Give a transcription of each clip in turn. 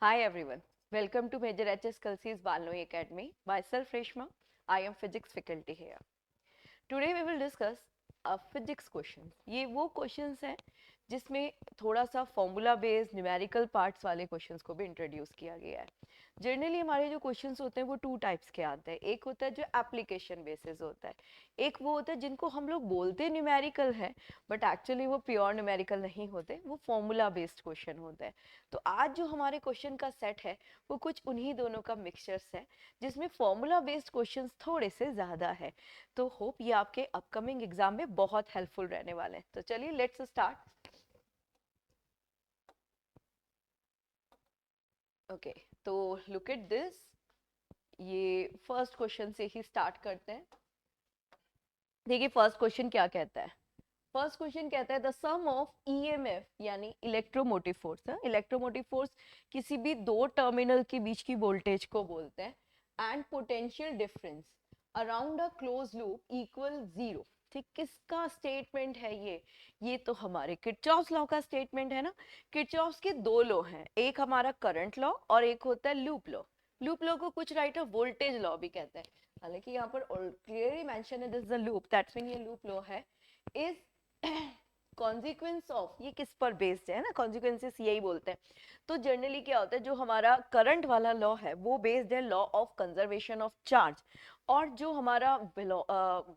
Hi everyone, welcome to Major HS Kelsey's Balnoi Academy. Myself Reshma, I am physics faculty here. Today we will discuss physics questions. ये वो questions हैं जिसमें थोड़ा सा formula based numerical parts वाले questions को भी introduce किया गया है. जनरली हमारे जो क्वेश्चंस होते हैं वो टू टाइप्स के आते हैं. एक होता है जो एप्लीकेशन बेसिस होता है, एक वो होता है जिनको हम लोग बोलते न्यूमेरिकल है बट एक्चुअली वो प्योर न्यूमेरिकल नहीं होते, वो फॉर्मूला बेस्ड क्वेश्चन होते हैं. तो आज जो हमारे क्वेश्चन का सेट है वो कुछ उन्हीं दोनों का मिक्सचर्स है जिसमें फॉर्मूला बेस्ड क्वेश्चंस थोड़े से ज़्यादा है. तो होप ये आपके अपकमिंग एग्जाम में बहुत हेल्पफुल रहने वाले हैं. तो चलिए लेट्स स्टार्ट. ओके, तो लुक एट दिस. ये फर्स्ट क्वेश्चन से ही स्टार्ट करते हैं. देखिए फर्स्ट क्वेश्चन क्या कहता है. फर्स्ट क्वेश्चन कहता है द सम ऑफ ईएमएफ यानी इलेक्ट्रोमोटिव फोर्स. इलेक्ट्रोमोटिव फोर्स किसी भी दो टर्मिनल के बीच की वोल्टेज को बोलते हैं. And potential difference around a close loop equal zero. ठीक, किसका स्टेटमेंट है ये तो हमारे किरचॉफ्स लॉ का स्टेटमेंट है ना. किरचॉफ्स के दो लॉ हैं, एक हमारा करंट लॉ और एक होता है लूप लॉ. लूप लॉ को कुछ राइटर वोल्टेज लॉ भी कहते हैं. हालांकि यहाँ पर क्लियरली मेंशन है this is the loop, that's mean ये लूप लॉ है. इज कॉन्सिक्वेंस ऑफ, ये किस पर बेस्ड है ना, कॉन्सिक्वेंसेस यही बोलते हैं. तो जनरली क्या होता है, जो हमारा करंट वाला लॉ है वो बेस्ड है law of conservation of charge. और जो हमारा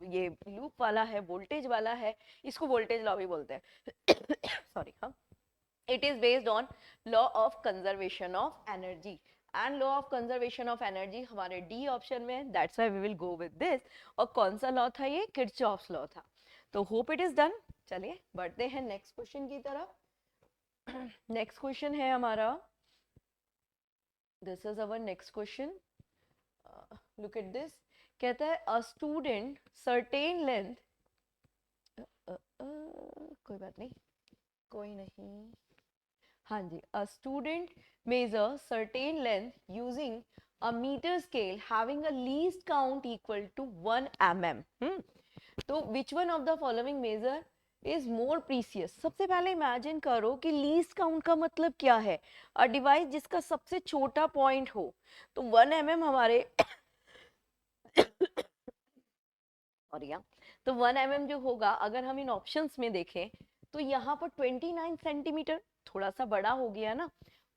ये लूप वाला है, वोल्टेज वाला है, इसको वोल्टेज लॉ भी बोलते हैं. सॉरी. हाँ, it is based on law of conservation of energy. And law of conservation of energy हमारे डी ऑप्शन में है, that's why we will go with this. और कौन सा लॉ था ये, किरचॉफ्स लॉ था. तो होप इट इज डन. चलिए बढ़ते हैं नेक्स्ट क्वेश्चन की तरफ. नेक्स्ट क्वेश्चन है हमारा, this is our next question. Look at this. कहता है अ स्टूडेंट सर्टेन लेंथ, कोई बात नहीं, कोई नहीं, हाँ जी. A student measure certain length using a metre scale having a least count equal to 1 mm. तो which one of the following measure is more precise. सबसे पहले इमेजिन करो कि लीस्ट काउंट का मतलब क्या है. अ डिवाइस जिसका सबसे छोटा पॉइंट हो. तो 1 mm हमारे और या तो 1 mm जो होगा, अगर हम इन ऑप्शंस में देखें तो यहाँ पर 29 सेंटीमीटर थोड़ा सा बड़ा हो गया ना,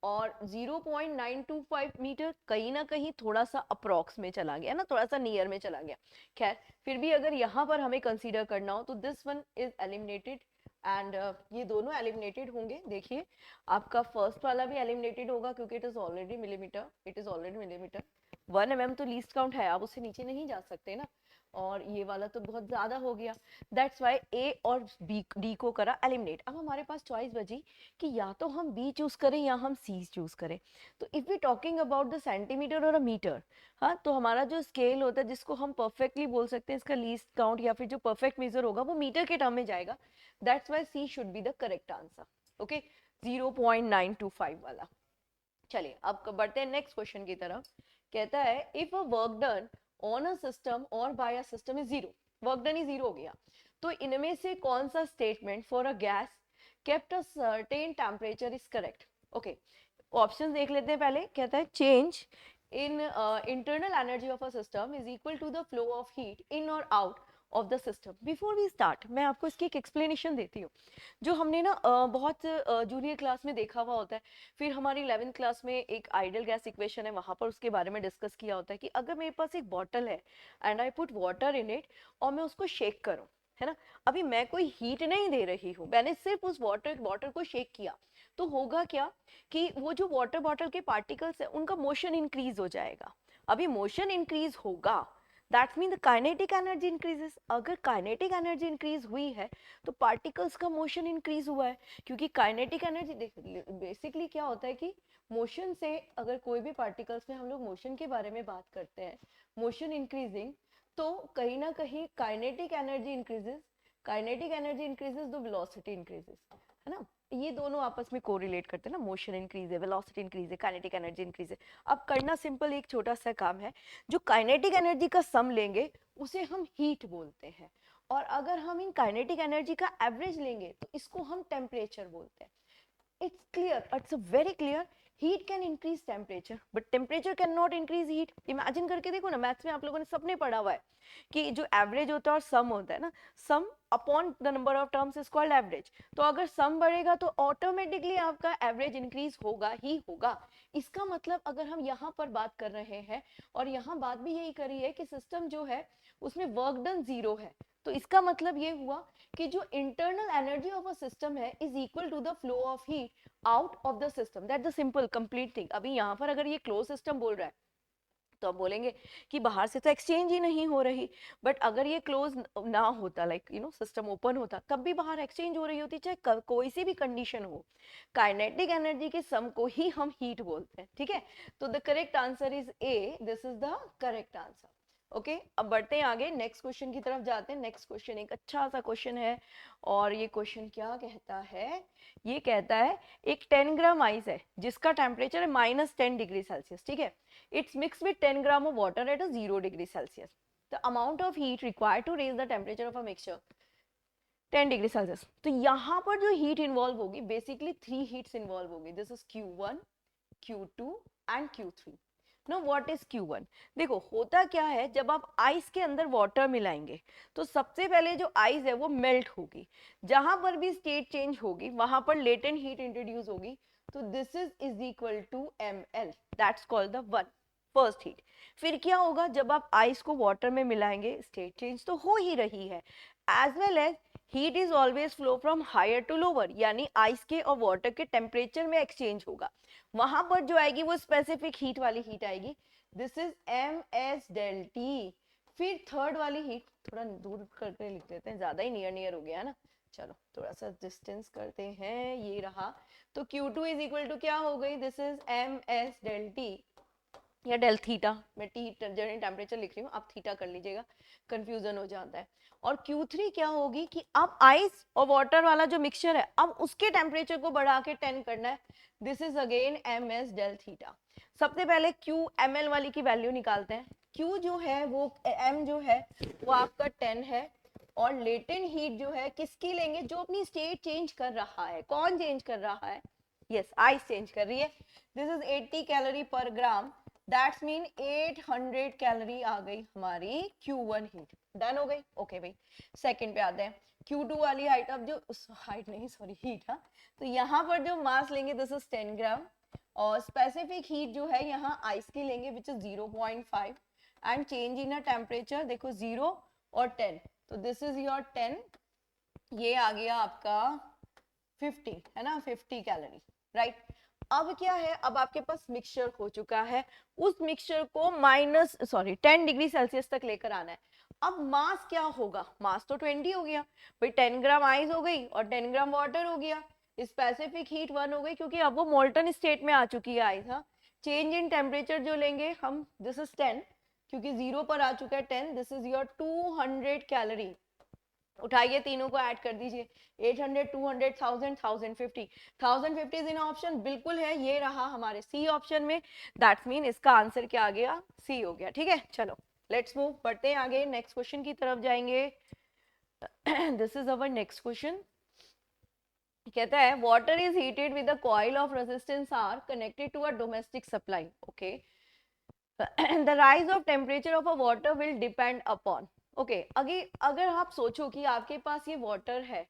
और 0.925 मीटर कहीं ना कहीं थोड़ा सा अप्रॉक्स में चला गया ना, थोड़ा सा नियर में चला गया. खैर, फिर भी अगर यहाँ पर हमें कंसीडर करना हो तो this one is eliminated. And ये दोनों एलिमिनेटेड होंगे. देखिए आपका फर्स्ट वाला भी एलिमिनेटेड होगा क्योंकि it is already millimetre, it is already millimetre. 1 mm तो लीस्ट काउंट है, आप उससे नीचे नहीं जा सकते ना. और ये वाला तो बहुत ज्यादा हो गया. दैट्स वाई ए और बी डी को करा एलिमिनेट. अब हमारे पास चॉइस बची कि या तो हम बी चूज करें या हम सी चूज करें. तो if we talking about the centimetre और अ मीटर, हाँ, तो हमारा जो स्केल होता है जिसको हम परफेक्टली बोल सकते हैं इसका लीस्ट काउंट या फिर जो परफेक्ट मेजर होगा वो मीटर के टर्म में जाएगा. That's why C should be the correct answer. Okay, 0.925 वाला. चलिए अब बढ़ते हैं नेक्स्ट क्वेश्चन की तरफ. कहता है if a work done on a system और by a system is zero. Work done ही जीरो हो गया. तो इनमें से कौन सा statement for a gas kept a certain temperature is correct. Okay, option देख लेते हैं पहले. कहता है change in internal energy of a system is equal to the flow of heat in और out of the system. Before we start मैं आपको इसकी एक एक्सप्लेनेशन देती हूँ. जो हमने ना बहुत जूनियर क्लास में देखा हुआ होता है, फिर हमारी 11th क्लास में एक आइडियल गैस इक्वेशन है, वहां पर उसके बारे में डिस्कस किया होता है कि अगर मेरे पास एक बॉटल है and I put water in it और मैं उसको शेक करूं, है ना. अभी मैं कोई हीट नहीं दे रही हूँ, मैंने सिर्फ उस वाटर को शेक किया. तो होगा क्या कि वो जो वाटर बॉटल के पार्टिकल्स है उनका मोशन इंक्रीज हो जाएगा. अभी मोशन इंक्रीज होगा, that's mean the kinetic energy increases. अगर काइनेटिक एनर्जी इंक्रीज हुई है तो पार्टिकल्स का मोशन इंक्रीज हुआ है. क्योंकि काइनेटिक एनर्जी बेसिकली क्या होता है कि मोशन से, अगर कोई भी पार्टिकल्स में हम लोग मोशन के बारे में बात करते हैं, मोशन इंक्रीजिंग, तो कहीं ना कहीं kinetic energy increases. Kinetic energy increases तो वेलोसिटी इंक्रीजेस, है ना. ये दोनों आपस में कोरिलेट करते हैं ना, मोशन इंक्रीज है, वेलोसिटी इंक्रीज है, काइनेटिक एनर्जी इंक्रीज है. अब करना सिंपल एक छोटा सा काम है. जो काइनेटिक एनर्जी का सम लेंगे उसे हम हीट बोलते हैं, और अगर हम इन काइनेटिक एनर्जी का एवरेज लेंगे तो इसको हम टेम्परेचर बोलते हैं. It's clear, it's very clear. Heat can increase temperature but temperature can not increase heat. Imagine करके देखो ना, मैथ्स में आप लोगों ने सबने पढ़ा हुआ है कि जो एवरेज होता है और सम होता है ना, सम upon the number of terms is called average. तो अगर सम बढ़ेगा तो ऑटोमेटिकली आपका एवरेज इंक्रीज होगा ही होगा। इसका मतलब अगर हम यहाँ पर बात कर रहे हैं और यहाँ बात भी यही करी है कि सिस्टम जो है उसमें वर्क डन 0 है, तो इसका मतलब ये हुआ कि जो internal energy of a system है is equal to the flow of heat out of the system. That the simple complete thing. अभी यहाँ पर अगर ये क्लोज सिस्टम बोल रहा है तो आप बोलेंगे कि बाहर से तो एक्सचेंज ही नहीं हो रही, बट अगर ये क्लोज ना होता, लाइक सिस्टम ओपन होता, तब भी बाहर एक्सचेंज हो रही होती, चाहे कोई सी भी कंडीशन हो। काइनेटिक एनर्जी के सम को ही हम हीट बोलते हैं, ठीक है। तो the correct answer is a, this is the correct answer. Okay, अब बढ़ते हैं आगे, नेक्स्ट क्वेश्चन की तरफ जाते हैं। नेक्स्ट क्वेश्चन एक अच्छा सा क्वेश्चन है, और ये क्वेश्चन क्या कहता है, ये कहता है एक 10 ग्राम आइस है जिसका टेम्परेचर है -10 डिग्री सेल्सियस, ठीक है। It's mixed with 10 gram of water at a 0 degree Celsius. The amount of heat required to raise the temperature of a mixture 10 degree Celsius. तो यहाँ पर जो हीट इन्वॉल्व होगी, बेसिकली 3 हीट्स इन्वॉल्व होगी। This is Q1, Q2 and Q3। Know what is Q1? देखो होता क्या है, जब आप आइस के अंदर वाटर मिलाएंगे तो सबसे पहले जो आइस है वो मेल्ट होगी। जहां पर भी स्टेट चेंज होगी वहां पर लेटेंट हीट इंट्रोड्यूस होगी। तो this is equal to ml, that's called the one first heat. फिर क्या होगा, जब आप आइस को वाटर में मिलाएंगे स्टेट चेंज तो हो ही रही है, as well as heat is always flow from higher to lower, यानी आइस के और वाटर के टेम्परेचर में एक्सचेंज होगा। वहां पर जो आएगी वो स्पेसिफिक हीट वाली हीट आएगी, this is ms del T। फिर थर्ड वाली हीट, थोड़ा दूर करके लिख देते हैं, ज्यादा ही नियर नियर हो गया है ना, चलो थोड़ा सा डिस्टेंस करते हैं, ये रहा। तो Q2 इज इक्वल टू क्या हो गई, this is ms del T या डेल थीटा, मैं टी जर्नी टेम्परेचर लिख रही हूँ, आप थीटा कर लीजिएगा, कंफ्यूजन हो जाता है। और Q3 क्या होगी कि अब आइस और वाटर वाला जो मिक्सचर है, अब उसके टेम्परेचर को बढ़ा के 10 करना है, this is again ms del theta. सबसे पहले Q ml वाली की वैल्यू निकालते हैं। Q जो है वो m जो है वो आपका 10 है, और लेटेंट हीट जो है किसकी लेंगे, जो अपनी स्टेट चेंज कर रहा है। कौन चेंज कर रहा है, यस आइस चेंज कर रही है। दिस इज 80 कैलोरी पर ग्राम, दैट्स मीन 800 कैलोरी आ गई हमारी Q1 हीट। डन हो गई, ओके भाई। सेकंड पे आते हैं, Q2 वाली हाइट, अब जो हाइट नहीं सॉरी हीट, हाँ, तो यहाँ पर जो मास लेंगे दिस इज 10 ग्राम, और स्पेसिफिक हीट जो है यहाँ आइस की लेंगे which is 0.5, and change in a temperature देखो 0 और 10, तो दिस इज योर 10, ये आ गया आपका 50, है ना, 50 कैलोरी, राइट। अब क्या है, अब आपके पास मिक्सचर हो चुका है, उस मिक्सचर को 10 डिग्री सेल्सियस तक लेकर आना है। अब मास क्या होगा, मास तो 20 हो गया भाई, 10 ग्राम आइस हो गई और 10 ग्राम वाटर हो गया, स्पेसिफिक हीट 1 हो गई क्योंकि अब वो मोल्टन स्टेट में आ चुकी है आइस। हाँ, चेंज इन टेम्परेचर जो लेंगे हम, दिस इज 10 क्योंकि 0 पर आ चुका है 10, दिस इज योर 200 कैलोरी। उठाइए तीनों को ऐड कर दीजिए, 800, 200, 1000, 1050, 1050 इज इन ऑप्शन, बिल्कुल है, ये रहा हमारे सी ऑप्शन में। दैट्स मीन इसका आंसर क्या आ गया, सी हो गया, ठीक है। चलो लेट्स मूव, बढ़ते हैं आगे, नेक्स्ट क्वेश्चन की तरफ जाएंगे। This is our next question. कहता है water is heated with a coil of resistance R connected to a domestic supply, okay. The rise of temperature of a water will depend upon, okay. अगर आप सोचो कि आपके पास ये water है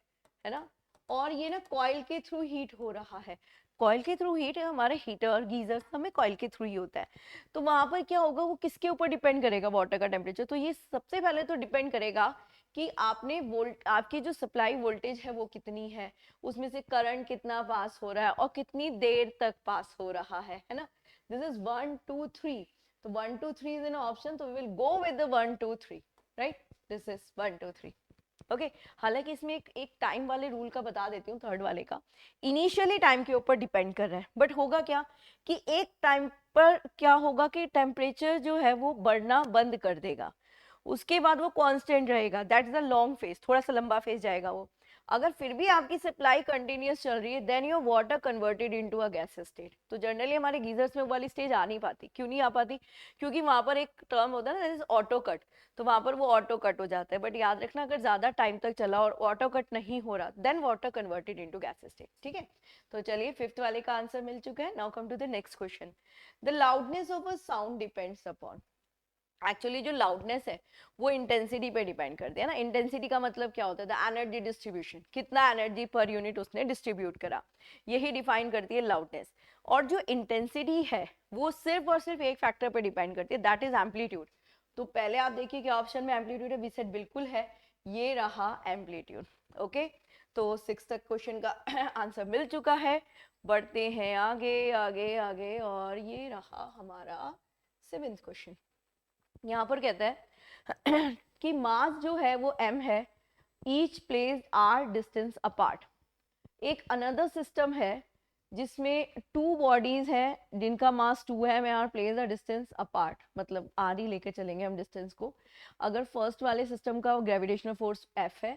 ना, और ये ना कॉइल के थ्रू हीट हो रहा है, कॉइल के थ्रू हीट है, हमारे हीटर गीजर सब में कॉइल के थ्रू ही होता है, तो वहां पर क्या होगा, वो किसके ऊपर डिपेंड करेगा वाटर का टेम्परेचर, तो ये सबसे पहले तो डिपेंड करेगा कि आपने आपकी जो सप्लाई वोल्टेज है वो कितनी है, उसमें से करंट कितना पास हो रहा है और कितनी देर तक पास हो रहा है ना। दिस इज 1 2 3, तो 1 2 3 is an option, so we will go with the 1 2 3, right? This is 1 2 3, okay. हालांकि इसमें एक टाइम वाले रूल का बता देती हूँ, थर्ड वाले का इनिशियली टाइम के ऊपर डिपेंड कर रहा है, बट होगा क्या कि एक टाइम पर क्या होगा कि टेम्परेचर जो है वो बढ़ना बंद कर देगा, उसके बाद वो कांस्टेंट रहेगा, that is the long phase, थोड़ा सा लंबा फेज जाएगा वो। अगर फिर भी आपकी सप्लाई कंटिन्यूस चल रही है then your water converted into a gas state. तो जनरली हमारे गीजर्स में वो वाली स्टेज आ नहीं पाती। क्यों नहीं आ पाती? क्योंकि वहां पर एक टर्म होता है ना, दैट इज ऑटो कट। तो वहां पर वो ऑटो कट हो जाता है। बट याद रखना अगर ज्यादा टाइम तक चला और ऑटो कट नहीं हो रहा then water converted into gas state. ठीक है, तो चलिए फिफ्थ वाले का आंसर मिल चुका है। Now come to the next question. The loudness of a sound depends upon. Actually जो लाउडनेस है वो इंटेंसिटी पे डिपेंड करती है ना। इंटेंसिटी का मतलब क्या होता है? द एनर्जी डिस्ट्रीब्यूशन, कितना एनर्जी पर यूनिट उसने डिस्ट्रीब्यूट करा, यही डिफाइन करती है लाउडनेस। और जो इंटेंसिटी है वो सिर्फ और सिर्फ एक फैक्टर पे डिपेंड करती है, दैट इज एम्पलीट्यूड। तो पहले आप देखिए कि ऑप्शन में एम्पलीट्यूड है, वी सेड बिल्कुल है, ये रहा एम्पलीट्यूड। ओके, तो सिक्स तक क्वेश्चन का आंसर मिल चुका है। बढ़ते हैं आगे आगे आगे, और ये रहा हमारा सेवेंथ क्वेश्चन। यहाँ पर कहता है कि मास जो है वो m है, each place R distance apart. एक अनदर सिस्टम है जिसमें टू बॉडीज हैं जिनका मास 2 है, में R place a distance apart, मतलब आर ही लेके चलेंगे हम डिस्टेंस को। अगर फर्स्ट वाले सिस्टम का ग्रेविटेशनल फोर्स F है,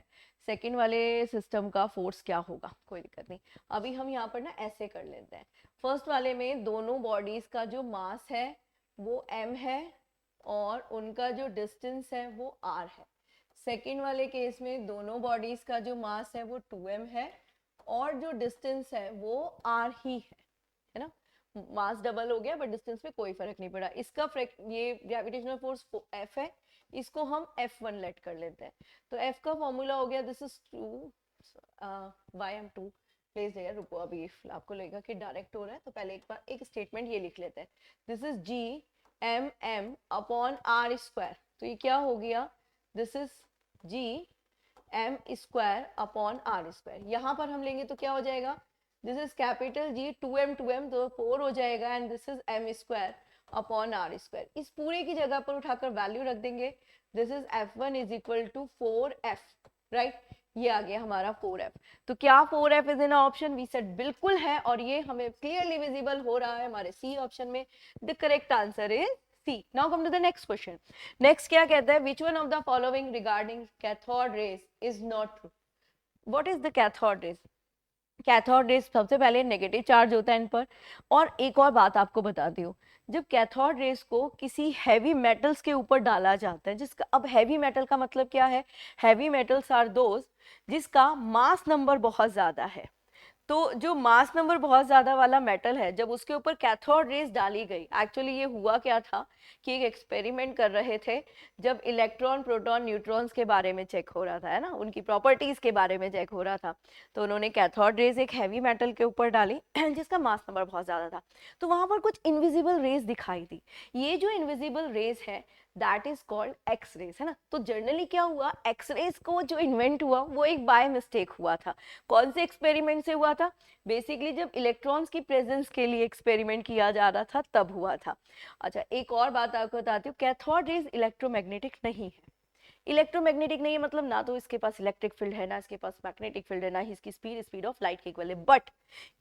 सेकेंड वाले सिस्टम का फोर्स क्या होगा? कोई दिक्कत नहीं, अभी हम यहाँ पर ना ऐसे कर लेते हैं। फर्स्ट वाले में दोनों बॉडीज का जो मास है वो m है और उनका जो डिस्टेंस है वो r है। सेकेंड वाले केस में दोनों बॉडीज का जो मास है वो 2m है और जो डिस्टेंस है वो r ही है ना। मास डबल हो गया बट डिस्टेंस में कोई फर्क नहीं पड़ा। इसका ये ग्रेविटेशनल फोर्स F है, इसको हम F1 लेट कर लेते हैं। तो F का फॉर्मूला हो गया, this is 2 y m2 place है। रुको, अभी आपको लगेगा कि डायरेक्ट हो रहा है तो पहले एक बार एक स्टेटमेंट ये लिख लेते हैं, this is g m upon R square. तो ये क्या हो गया? This is g m square upon R square. यहाँ पर हम लेंगे तो क्या हो जाएगा? This is capital G 2m तो 4 हो जाएगा, and this is m square upon R square. इस पूरे की जगह पर उठाकर वैल्यू रख देंगे। This is F1 is equal to 4F, right? ये आ गया हमारा 4F। तो क्या 4F is in option? We said बिल्कुल है, और ये हमें क्लियरली विजिबल हो रहा है हमारे सी ऑप्शन में। The correct answer is C. Now come to the next question. Next क्या कहता है? Which one of the following regarding cathode rays is not true? What is the cathode rays? Cathode rays सबसे पहले negative charge होता है इन पर। और एक और बात आपको बताती हूँ, जब कैथोड रेज को किसी हैवी मेटल्स के ऊपर डाला जाता है, जिसका अब हैवी मेटल का मतलब क्या है? हैवी मेटल्स आर दोज जिसका मास नंबर बहुत ज्यादा है। तो जो मास नंबर बहुत ज्यादा वाला मेटल है, जब उसके ऊपर कैथोड रेज डाली गई, एक्चुअली ये हुआ क्या था कि एक एक्सपेरिमेंट कर रहे थे जब इलेक्ट्रॉन प्रोटॉन न्यूट्रॉन्स के बारे में चेक हो रहा था, है ना, उनकी प्रॉपर्टीज के बारे में चेक हो रहा था। तो उन्होंने कैथोड रेज एक हैवी मेटल के ऊपर डाली जिसका मास नंबर बहुत ज्यादा था। तो वहां पर कुछ इनविजिबल रेज दिखाई दी। ये जो इनविजिबल रेज है that is called X rays, है ना। तो जनरली क्या हुआ, एक्स रेज को जो इन्वेंट हुआ वो एक बाय मिस्टेक हुआ था। कौन से एक्सपेरिमेंट से हुआ था? बेसिकली जब इलेक्ट्रॉन्स की प्रेजेंस के लिए एक्सपेरिमेंट किया जा रहा था तब हुआ था। अच्छा, एक और बात आपको बताती हूँ, कैथोड रेज इलेक्ट्रोमैग्नेटिक नहीं है। इलेक्ट्रोमैग्नेटिक नहीं है मतलब ना तो इसके पास इलेक्ट्रिक फील्ड है, ना इसके पास मैग्नेटिक फील्ड है, ना ही इसकी स्पीड ऑफ लाइट के इक्वल है। बट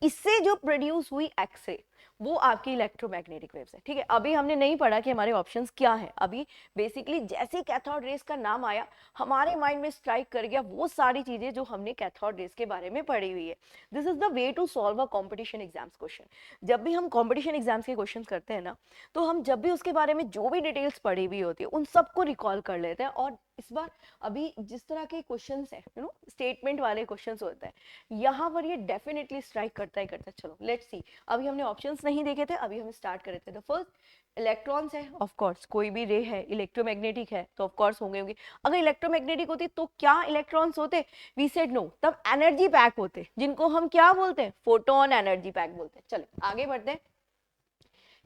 इससे जो प्रोड्यूस हुई एक्स रे वो आपकी इलेक्ट्रोमैग्नेटिक वेव्स है। ठीक है, अभी हमने नहीं पढ़ा कि हमारे ऑप्शंस क्या हैं। अभी बेसिकली जैसे कैथोड रेज का नाम आया हमारे माइंड में स्ट्राइक कर गया वो सारी चीजें जो हमने कैथोड रेज के बारे में पढ़ी हुई है। This is the way to solve a competition exams question. जब भी हम कॉम्पिटिशन एग्जाम्स के क्वेश्चन करते हैं ना, तो हम जब भी उसके बारे में जो भी डिटेल्स पढ़ी हुई होती है उन सबको रिकॉल कर लेते हैं। और इस बार अभी जिस तरह के क्वेश्चंस हैं, यू नो, स्टेटमेंट वाले क्वेश्चंस होते हैं, यहाँ पर ये डेफिनेटली स्ट्राइक करता ही करता है। चलो लेट्स सी, अभी हमने ऑप्शंस नहीं देखे थे, अभी हम स्टार्ट कर रहे थे। द फर्स्ट इलेक्ट्रॉन्स है, ऑफ कोर्स कोई भी रे है इलेक्ट्रोमैग्नेटिक है तो ऑफ कोर्स होंगे। अगर इलेक्ट्रोमैग्नेटिक होती तो क्या इलेक्ट्रॉन्स होते? वी सेड नो, तब एनर्जी पैक होते जिनको हम क्या बोलते हैं? फोटोन एनर्जी पैक बोलते हैं। चलो आगे बढ़ते हैं।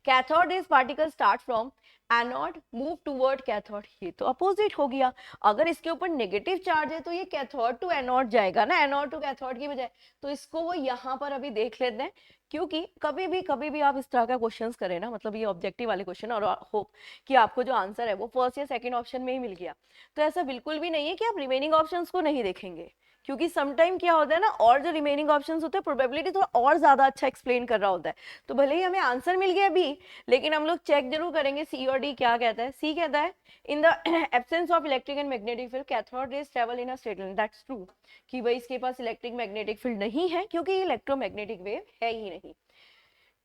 Cathode rays particle start from anode move toward cathode, ये तो अपोजिट हो गया। अगर इसके ऊपर नेगेटिव चार्ज है तो ये कैथोड टू एनोड जाएगा ना, एनोड टू कैथोड की बजाय। तो इसको वो यहाँ पर अभी देख लेते हैं, क्योंकि कभी भी आप इस तरह का क्वेश्चंस करें ना, मतलब ये ऑब्जेक्टिव वाले क्वेश्चन, और होप कि आपको जो आंसर है वो फर्स्ट या सेकंड ऑप्शन में ही मिल गया। तो ऐसा बिल्कुल भी नहीं है कि आप रिमेनिंग ऑप्शंस को नहीं देखेंगे, क्योंकि समटाइम क्या होता है ना, और जो रिमेनिंग ऑप्शंस होते हैं प्रोबेबिलिटी थोड़ा और ज्यादा अच्छा एक्सप्लेन कर रहा होता है। तो भले ही हमें आंसर मिल गया बी, लेकिन हम लोग चेक जरूर करेंगे सी और डी क्या कहता है। सी कहता है in the absence of electric and magnetic field cathode rays travel in a straight line. That's true, कि भाई इसके पास इलेक्ट्रिक मैग्नेटिक फील्ड नहीं है क्योंकि इलेक्ट्रोमैग्नेटिक वेव है ही नहीं।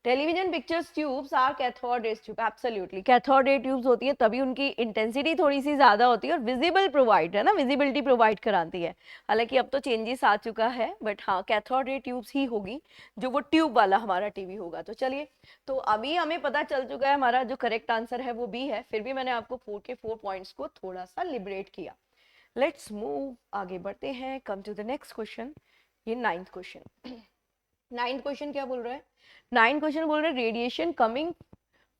Television pictures tubes are cathode rays tube, absolutely cathode ray tubes होती है तभी उनकी इंटेंसिटी थोड़ी सी ज्यादा होती है और विजिबल प्रोवाइड है ना, विजिबिलिटी प्रोवाइड कराती है। हालांकि अब तो चेंजेस आ चुका है, बट हाँ कैथोड रे ट्यूब्स ही होगी जो वो ट्यूब वाला हमारा टीवी होगा। तो चलिए, तो अभी हमें पता चल चुका है हमारा जो करेक्ट आंसर है वो बी है। फिर भी मैंने आपको 4 के 4 पॉइंट्स को थोड़ा सा लिबरेट किया। लेट्स मूव, आगे बढ़ते हैं। Come to the next question, ये 9th क्वेश्चन। 9th क्वेश्चन क्या बोल रहा है? 9th क्वेश्चन बोल रहा है radiation coming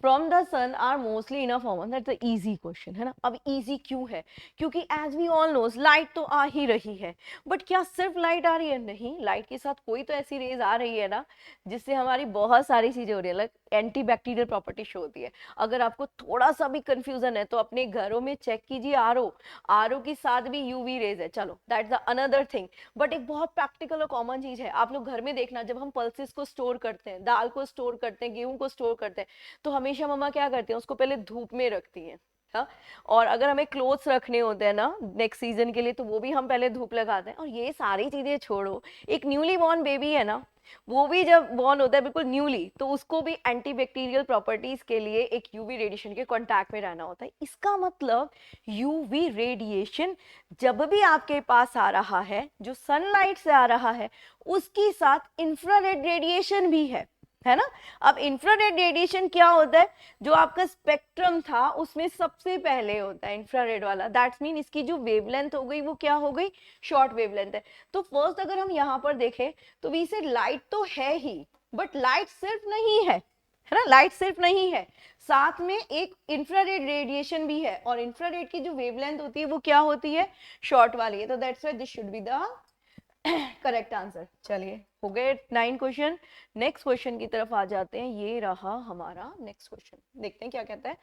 from the sun are mostly in a form, that's a easy question है ना। अब इजी क्यों है? क्योंकि as we all knows light तो आ ही रही है, बट क्या सिर्फ लाइट आ रही है? नहीं, लाइट के साथ कोई तो ऐसी रेज आ रही है ना जिससे हमारी बहुत सारी चीजें हो रही है, like anti bacterial property show होती है। अगर आपको थोड़ा सा भी कंफ्यूजन है तो अपने घरों में चेक कीजिए आरओ के साथ भी यूवी रेज है, चलो that's the another thing. But एक बहुत प्रैक्टिकल और कॉमन चीज है, आप लोग घर में देखना, जब हम पल्सेस को स्टोर करते हैं, दाल को स्टोर करते हैं, गेहूं को स्टोर करते हैं, तो हमेशा मम्मा क्या करती हैं, उसको पहले धूप में रखती हैं। हाँ, और अगर हमें क्लोथ्स रखने होते हैं ना नेक्स्ट सीजन के लिए, तो वो भी हम पहले धूप लगाते हैं। और ये सारी चीजें छोड़ो, एक न्यूली बॉर्न बेबी है ना, वो भी जब बॉर्न होता है बिल्कुल न्यूली, तो उसको भी एंटीबैक्टीरियल प्रॉपर्टीज के लिए एक यूवी रेडिएशन के कांटेक्ट में रहना होता है। इसका मतलब यूवी रेडिएशन जब भी आपके पास आ रहा है, जो सनलाइट से आ रहा है, उसके साथ इंफ्रारेड रेडिएशन भी है ना। अब इंफ्रारेड रेडिएशन क्या होता है? जो आपका स्पेक्ट्रम था उसमें सबसे पहले होता है इंफ्रारेड वाला, दैट्स मीन इसकी जो वेवलेंथ हो गई वो क्या हो गई? शॉर्ट वेवलेंथ है। तो फर्स्ट अगर हम यहाँ पर देखें तो वी से लाइट तो है ही, बट लाइट सिर्फ नहीं है ना, लाइट सिर्फ नहीं है, साथ में एक इंफ्रारेड रेडिएशन भी है, और इंफ्रारेड की जो वेवलेंथ होती है वो क्या होती है? शॉर्ट वाली है। तो that's why this should be the correct answer. चलिए, हो गए 9 क्वेश्चन। नेक्स्ट क्वेश्चन की तरफ आ जाते हैं, ये रहा हमारा नेक्स्ट क्वेश्चन। देखते हैं क्या कहता है।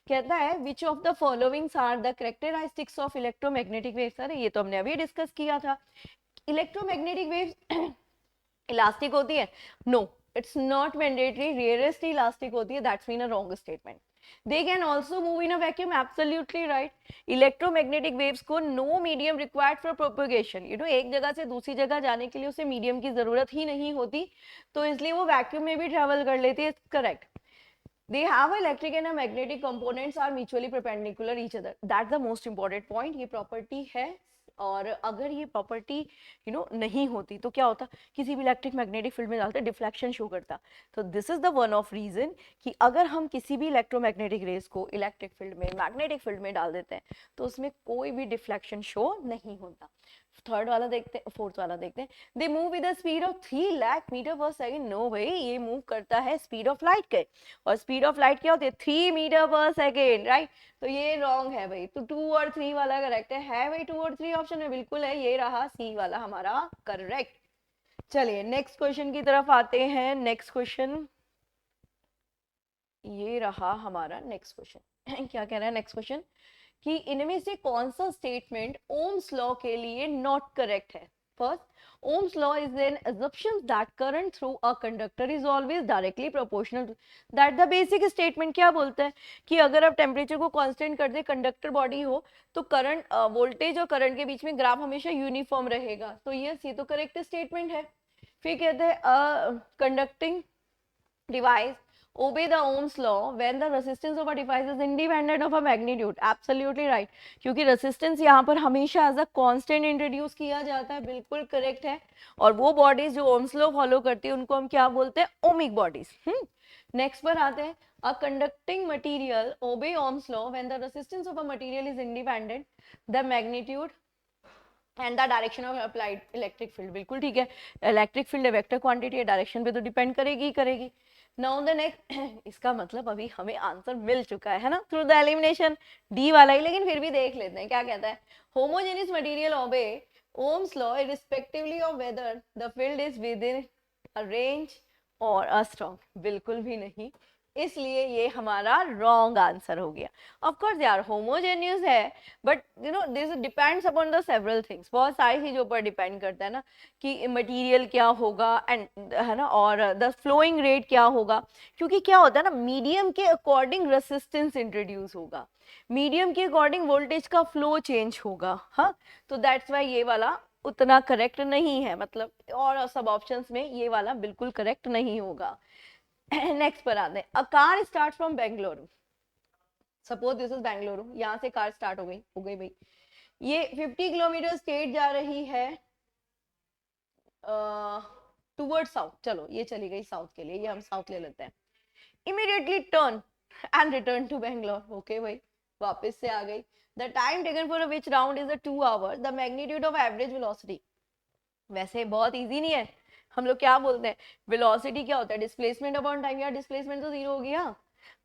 कहता है which of the followings are the characteristics of electromagnetic waves. अरे ये तो हमने अभी डिस्कस किया था। इलेक्ट्रोमैग्नेटिक वेव्स इलास्टिक होती है? No, it's not mandatory, rarest elastic होती है, that's mean a wrong statement. They can also move in a vacuum, absolutely right. Electromagnetic waves को no medium required for propagation, you know, एक जगह से दूसरी जगह जाने के लिए उसे मीडियम की जरूरत ही नहीं होती, तो इसलिए वो वैक्यूम में भी ट्रेवल कर लेती है, correct. They have electric and a magnetic components are mutually perpendicular each other. That's the most important point. ये प्रॉपर्टी है, और अगर ये प्रॉपर्टी नहीं होती तो क्या होता? किसी भी इलेक्ट्रिक मैग्नेटिक फील्ड में डालते डिफ्लेक्शन शो करता। तो this is the one of reason कि अगर हम किसी भी इलेक्ट्रोमैग्नेटिक रेस को इलेक्ट्रिक फील्ड में, मैग्नेटिक फील्ड में डाल देते हैं तो उसमें कोई भी डिफ्लेक्शन शो नहीं होता। थर्ड वाला देखते हैं, फोर्थ वाला देखते हैं। They move with the speed of 3 lakh metre per second. No भाई, ये मूव करता है स्पीड ऑफ लाइट के, और स्पीड ऑफ लाइट क्या होती है? 3 मीटर पर सेकेंड, राइट। तो ये रॉन्ग है भाई, तो 2 और 3 वाला करेक्ट है भाई, 2 और 3 ऑप्शन में बिल्कुल है, ये रहा सी वाला हमारा करेक्ट। चलिए नेक्स्ट क्वेश्चन की तरफ आते हैं। नेक्स्ट क्वेश्चन ये रहा हमारा नेक्स्ट क्वेश्चन। क्या कह रहा है नेक्स्ट क्वेश्चन? कि इनमें से कौन सा स्टेटमेंट ओम्स लॉ के लिए नॉट करेक्ट है? First, Ohm's law is an assumption that current through a conductor is always directly proportional to that the basic statement। क्या बोलता है कि अगर आप टेम्परेचर को कांस्टेंट कर दे, कंडक्टर बॉडी हो, तो करंट, वोल्टेज और करंट के बीच में ग्राफ हमेशा यूनिफॉर्म रहेगा। तो यस, ये तो करेक्ट स्टेटमेंट है। फिर कहते हैं conducting device obey the Ohm's law when the resistance of a device is independent of a magnitude। Absolutely right, क्योंकि resistance यहाँ पर हमेशा as a constant introduce किया जाता है, बिल्कुल correct है। और वो bodies जो Ohm's law follow करती है उनको हम क्या बोलते हैं? ohmic bodies। नेक्स्ट पर आते हैं, a conducting material obey Ohm's law when the resistance of a material is independent the magnitude and the direction of applied electric field. बिल्कुल ठीक है, इलेक्ट्रिक फील्ड वेक्टर क्वांटिटी है, डायरेक्शन पे तो depend करेगी ही करेगी। नाउ द नेक्स्ट, इसका मतलब अभी हमें आंसर मिल चुका है ना थ्रू द एलिमिनेशन, डी वाला ही, लेकिन फिर भी देख लेते हैं क्या कहता है। Homogeneous material obey Ohm's law irrespectively of whether the field is within a range और अ स्ट्रॉन्ग। बिल्कुल भी नहीं, इसलिए ये हमारा रॉन्ग आंसर हो गया। ऑफ कोर्स यार होमोजेनियस है, but you know this depends upon the several things, बहुत सारी चीजों पर डिपेंड करता है ना, कि मटेरियल क्या होगा एंड है ना, और द फ्लोइंग रेट क्या होगा, क्योंकि क्या होता है ना, मीडियम के अकॉर्डिंग रेसिस्टेंस इंट्रोड्यूस होगा, मीडियम के अकॉर्डिंग वोल्टेज का फ्लो चेंज होगा। हाँ, तो दैट्स वाई ये वाला उतना करेक्ट नहीं है, मतलब और सब ऑप्शंस में ये वाला बिल्कुल करेक्ट नहीं होगा। नेक्स्ट पर आते हैं, a car start from Bengaluru, suppose this is Bengaluru, यहाँ से कार स्टार्ट हो गई भाई, ये 50 किलोमीटर स्टेट जा रही है टूवर्ड साउथ, चलो ये चली गई साउथ के लिए, ये हम साउथ ले लेते हैं, immediately turn and return to Bangalore, okay भाई वापस से आ गई, the time taken for which round is 2 hour, the magnitude of average velocity, वैसे बहुत इजी नहीं है, हम लोग क्या बोलते हैं, वेलोसिटी क्या होता है, डिस्प्लेसमेंट अपॉन टाइम, यार डिस्प्लेसमेंट तो जीरो हो गया,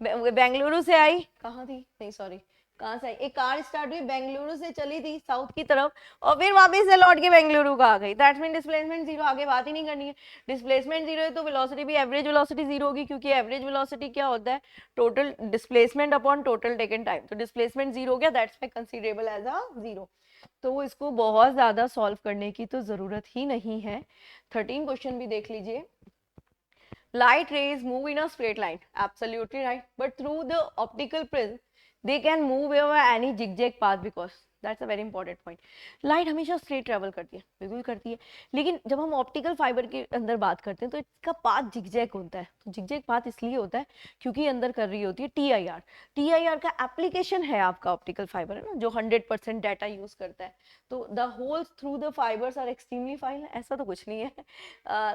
बेंगलुरु से आई, कहाँ थी, नहीं सॉरी, कहाँ से आई, एक कार स्टार्ट हुई बेंगलुरु से, चली थी साउथ की तरफ, और फिर वापस से लौट के बेंगलुरु का आ गई, दैट्स मीन डिस्प्लेसमेंट जीरो, आगे बात ही नहीं करनी है, डिस्प्लेसमेंट जीरो है तो वेलोसिटी भी एवरेज वेलोसिटी जीरो होगी, क्योंकि एवरेज वेलोसिटी क्या होता है, total displacement upon total taken time, तो डिस्प्लेसमेंट जीरो हो गया, that's why considerable as a zero, तो इसको बहुत ज्यादा सॉल्व करने की तो जरूरत ही नहीं है। 13 क्वेश्चन भी देख लीजिए, light rays move in a straight line, absolutely right, but through the optical prism they can move over any zigzag path, because that's a very important point, light हमेशा स्ट्रेट ट्रेवल करती है, बिल्कुल करती है, लेकिन जब हम ऑप्टिकल फाइबर के अंदर बात करते हैं तो इसका पाथ जिगजैग होता है, तो जिगजैग पाथ इसलिए होता है क्योंकि अंदर कर रही होती है टीआईआर, टीआईआर का एप्लीकेशन है आपका ऑप्टिकल फाइबर है ना, जो 100% डाटा यूज करता है, तो the holes through the fibres are extremely fine, ऐसा तो कुछ नहीं है,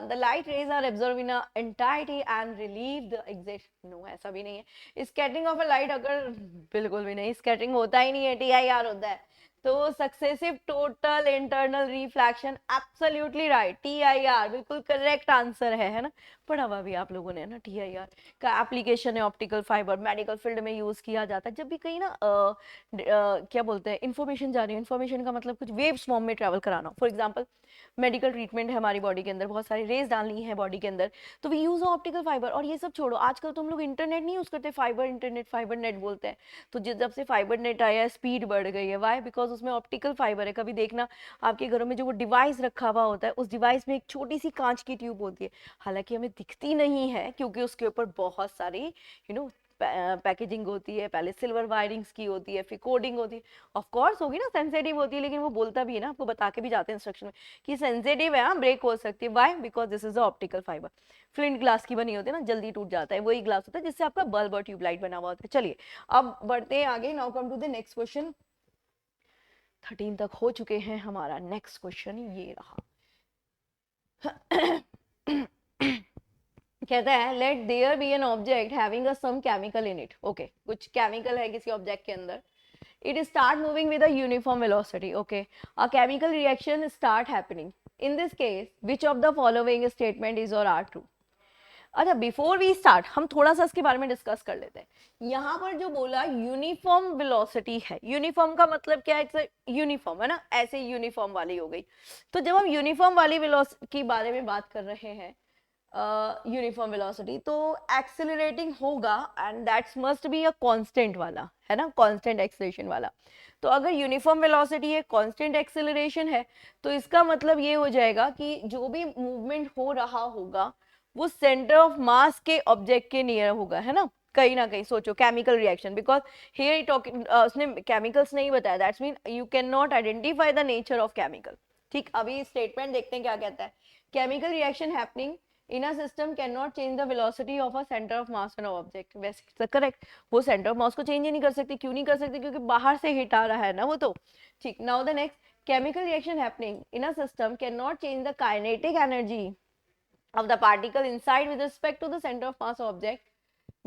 the light rays are absorb in entirety and relieve the exact, no ऐसा भी नहीं है, स्कैटरिंग ऑफ अ लाइट, अगर बिल्कुल भी नहीं, स्कैटरिंग होता ही नहीं है, टीआईआर होता है, तो successive total internal reflection, absolutely right, TIR बिल्कुल करेक्ट आंसर है ना, पढ़ा हुआ भी आप लोगों ने ना, टीआईआर का एप्लीकेशन है ऑप्टिकल फाइबर, मेडिकल फील्ड में यूज किया जाता है, जब भी कहीं ना क्या बोलते हैं, इन्फॉर्मेशन जा रही है, इन्फॉर्मेशन का मतलब कुछ वेव्स फॉर्म में ट्रेवल कराना, फॉर एग्जाम्पल मेडिकल ट्रीटमेंट है हमारी बॉडी के अंदर, बहुत सारी रेज डालनी है बॉडी के अंदर, तो वी यूज ऑप्टिकल फाइबर, और ये सब छोड़ो, आजकल तो हम लोग इंटरनेट नहीं यूज करते, फाइबर इंटरनेट, फाइबर नेट बोलते हैं, तो जब से फाइबर नेट आया है स्पीड बढ़ गई है, वाई, बिकॉज उसमें ऑप्टिकल फाइबर है, कभी देखना आपके घरों में जो वो डिवाइस रखा हुआ होता है, उस डिवाइस में एक छोटी सी कांच की ट्यूब होती है, हालांकि हमें दिखती नहीं है क्योंकि उसके ऊपर बहुत सारी पैकेजिंग होती है, पहले सिल्वर वायरिंग्स की होती है, फिर कोडिंग होती है, ऑफ कोर्स होगी ना, सेंसिटिव होती है, लेकिन वो बोलता भी है ना, आपको बता के भी जाते हैं इंस्ट्रक्शन में कि सेंसिटिव है, ब्रेक हो सकती है, why, because this is a optical fibre, flint glass की बनी होती है ना, जल्दी टूट जाता है, वही ग्लास होता है जिससे आपका बल्ब और ट्यूबलाइट बना हुआ होता है। चलिए अब बढ़ते हैं आगे, now come to the next question, 13 तक हो चुके हैं, हमारा नेक्स्ट क्वेश्चन ये रहा कहता है let there be an object having a some chemical in it, okay, कुछ केमिकल है किसी ऑब्जेक्ट के अंदर, it start moving with a uniform velocity, okay, a chemical reaction start happening, in this case which of the following statement is or are true। अच्छा before we start हम थोड़ा सा इसके बारे में डिस्कस कर लेते हैं, यहाँ पर जो बोला यूनिफॉर्म वेलोसिटी है, यूनिफॉर्म का मतलब क्या है, इट्स यूनिफॉर्म है ना, ऐसे यूनिफॉर्म वाली हो गई, तो जब हम यूनिफॉर्म वाली वेलोसिटी के बारे में बात कर रहे हैं, यूनिफॉर्म वेलोसिटी, तो एक्सेलरेटिंग होगा and that's must be a constant वाला, है ना, कांस्टेंट एक्सेलरेशन वाला, तो अगर यूनिफॉर्म वेलोसिटी है, कांस्टेंट एक्सेलरेशन है, तो इसका मतलब ये हो जाएगा कि जो भी मूवमेंट हो रहा होगा वो सेंटर ऑफ मास के ऑब्जेक्ट के नियर होगा, है ना कहीं सोचो, chemical reaction, because here talking उसने केमिकल्स नहीं बताया, that's mean you can not identify the nature of chemical, ठीक, अभी स्टेटमेंट देखते हैं क्या कहता है, chemical reaction happening in a system cannot change the velocity of a center of mass on an object, वैसे करेक्ट, वो सेंटर ऑफ मास को चेंज ही नहीं कर सकती, क्यों नहीं कर सकती, क्योंकि बाहर से हिट आ रहा है ना वो, तो ठीक, now the next, chemical reaction happening in a system cannot change the kinetic energy of the particle inside with respect to the center of mass object,